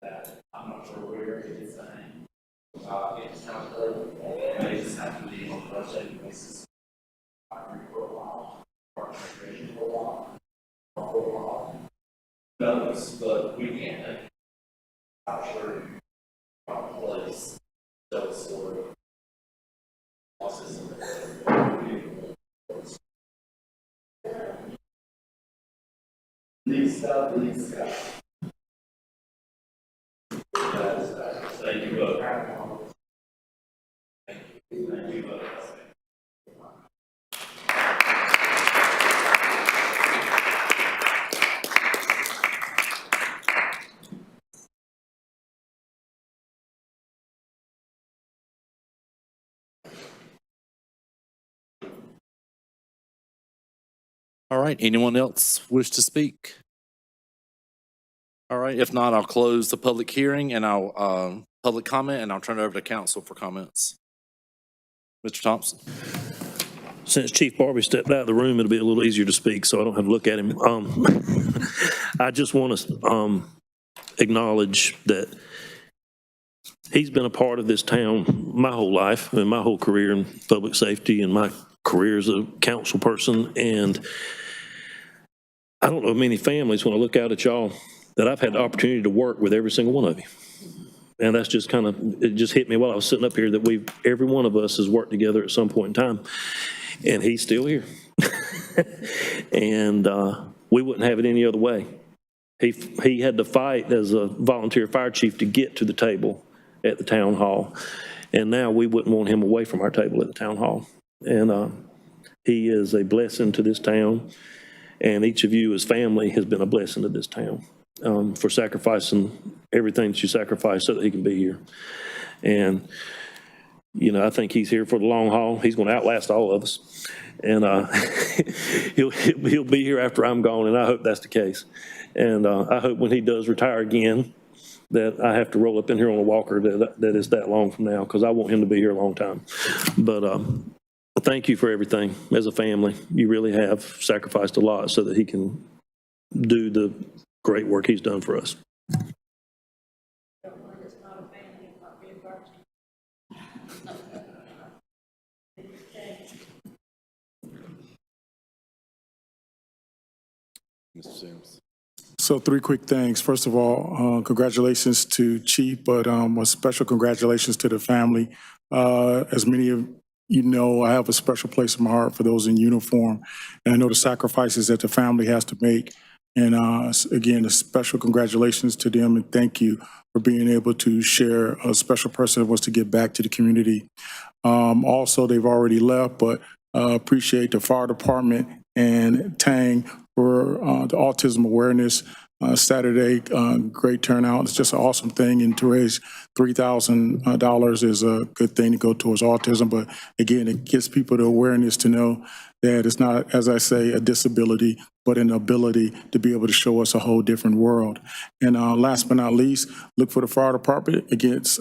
that I'm not sure where it is saying. It's kind of cool. They just have to be on a rotating basis. I agree for a while, participation for a while, notice, but we can't capture our place, so sort of autism. These stuff. Thank you both. Thank you both. All right, anyone else wish to speak? All right, if not, I'll close the public hearing and I'll public comment, and I'll turn it over to council for comments. Mr. Thompson. Since Chief Barbie stepped out of the room, it'll be a little easier to speak, so I don't have to look at him. I just want to acknowledge that he's been a part of this town my whole life and my whole career in public safety and my career as a council person. And I don't know many families, when I look out at y'all, that I've had the opportunity to work with every single one of you. And that's just kind of, it just hit me while I was sitting up here that every one of us has worked together at some point in time. And he's still here. And we wouldn't have it any other way. He had to fight as a volunteer fire chief to get to the table at the town hall. And now we wouldn't want him away from our table at the town hall. And he is a blessing to this town. And each of you as family has been a blessing to this town for sacrificing everything that you sacrificed so that he can be here. And, you know, I think he's here for the long haul. He's going to outlast all of us. And he'll be here after I'm gone, and I hope that's the case. And I hope when he does retire again that I have to roll up in here on a walker that is that long from now, because I want him to be here a long time. But thank you for everything as a family. You really have sacrificed a lot so that he can do the great work he's done for us. Mr. Sims. So 3 quick things. First of all, congratulations to Chief, but a special congratulations to the family. As many of you know, I have a special place in my heart for those in uniform, and I know the sacrifices that the family has to make. And again, a special congratulations to them, and thank you for being able to share a special person that wants to give back to the community. Also, they've already left, but appreciate the fire department and Tang for the autism awareness Saturday. Great turnout. It's just an awesome thing, and to raise $3,000 is a good thing to go towards autism. But again, it gives people the awareness to know that it's not, as I say, a disability, but an ability to be able to show us a whole different world. And last but not least, look for the fire department against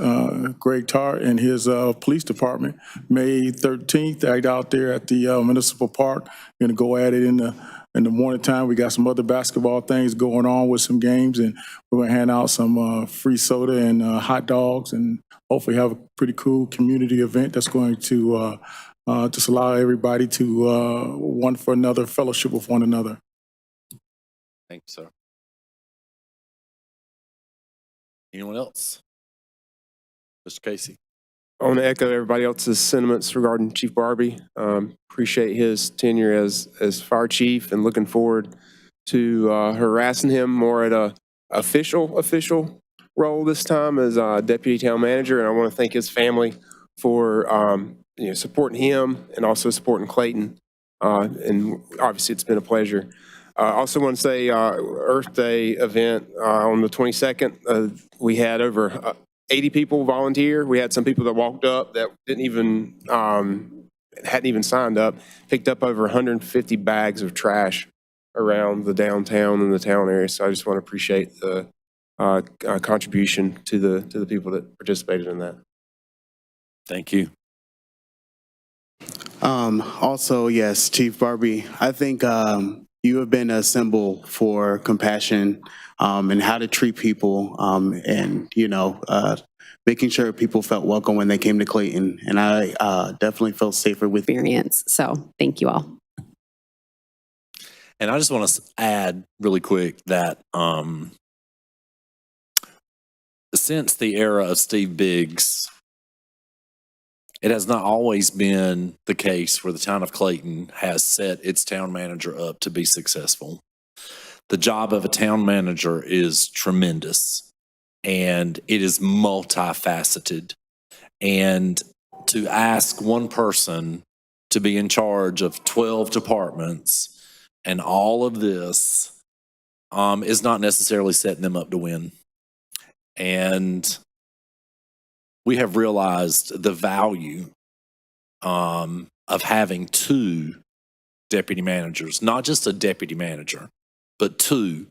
Greg Tarr and his police department. May 13th, right out there at the municipal park. We're going to go at it in the morning time. We got some other basketball things going on with some games, and we're going to hand out some free soda and hot dogs, and hopefully have a pretty cool community event that's going to just allow everybody to one for another, fellowship with one another. Thank you, sir. Anyone else? Mr. Casey. I want to echo everybody else's sentiments regarding Chief Barbie. Appreciate his tenure as fire chief, and looking forward to harassing him more at a official role this time as deputy town manager. And I want to thank his family for supporting him and also supporting Clayton. And obviously, it's been a pleasure. I also want to say Earth Day event on the 22nd. We had over 80 people volunteer. We had some people that walked up that hadn't even signed up. Picked up over 150 bags of trash around the downtown and the town area. So I just want to appreciate the contribution to the people that participated in that. Thank you. Also, yes, Chief Barbie, I think you have been a symbol for compassion and how to treat people, and making sure people felt welcome when they came to Clayton. And I definitely felt safer with Experience. So thank you all. And I just want to add really quick that since the era of Steve Biggs, it has not always been the case where the town of Clayton has set its town manager up to be successful. The job of a town manager is tremendous, and it is multifaceted. And to ask one person to be in charge of 12 departments and all of this is not necessarily setting them up to win. And we have realized the value of having 2 deputy managers, not just a deputy manager, but 2.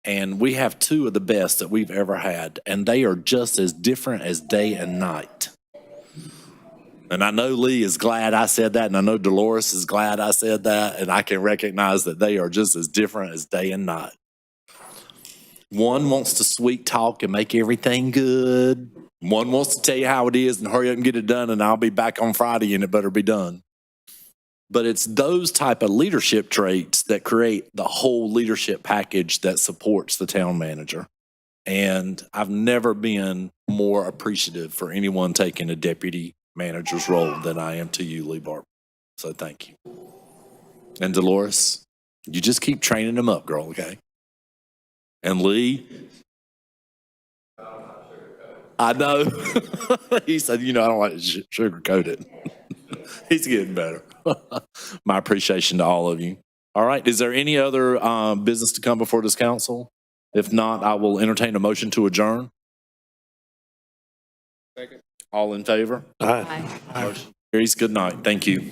And we have 2 of the best that we've ever had, and they are just as different as day and night. And I know Lee is glad I said that, and I know Dolores is glad I said that, and I can recognize that they are just as different as day and night. One wants to sweet talk and make everything good. One wants to tell you how it is and hurry up and get it done, and I'll be back on Friday and it better be done. But it's those type of leadership traits that create the whole leadership package that supports the town manager. And I've never been more appreciative for anyone taking a deputy manager's role than I am to you, Lee Barber. So thank you. And Dolores, you just keep training them up, girl, okay? And Lee? I know. He said, I don't like to sugarcoat it. He's getting better. My appreciation to all of you. All right, is there any other business to come before this council? If not, I will entertain a motion to adjourn. Second. All in favor? Aye. Motion carries. Good night. Thank you.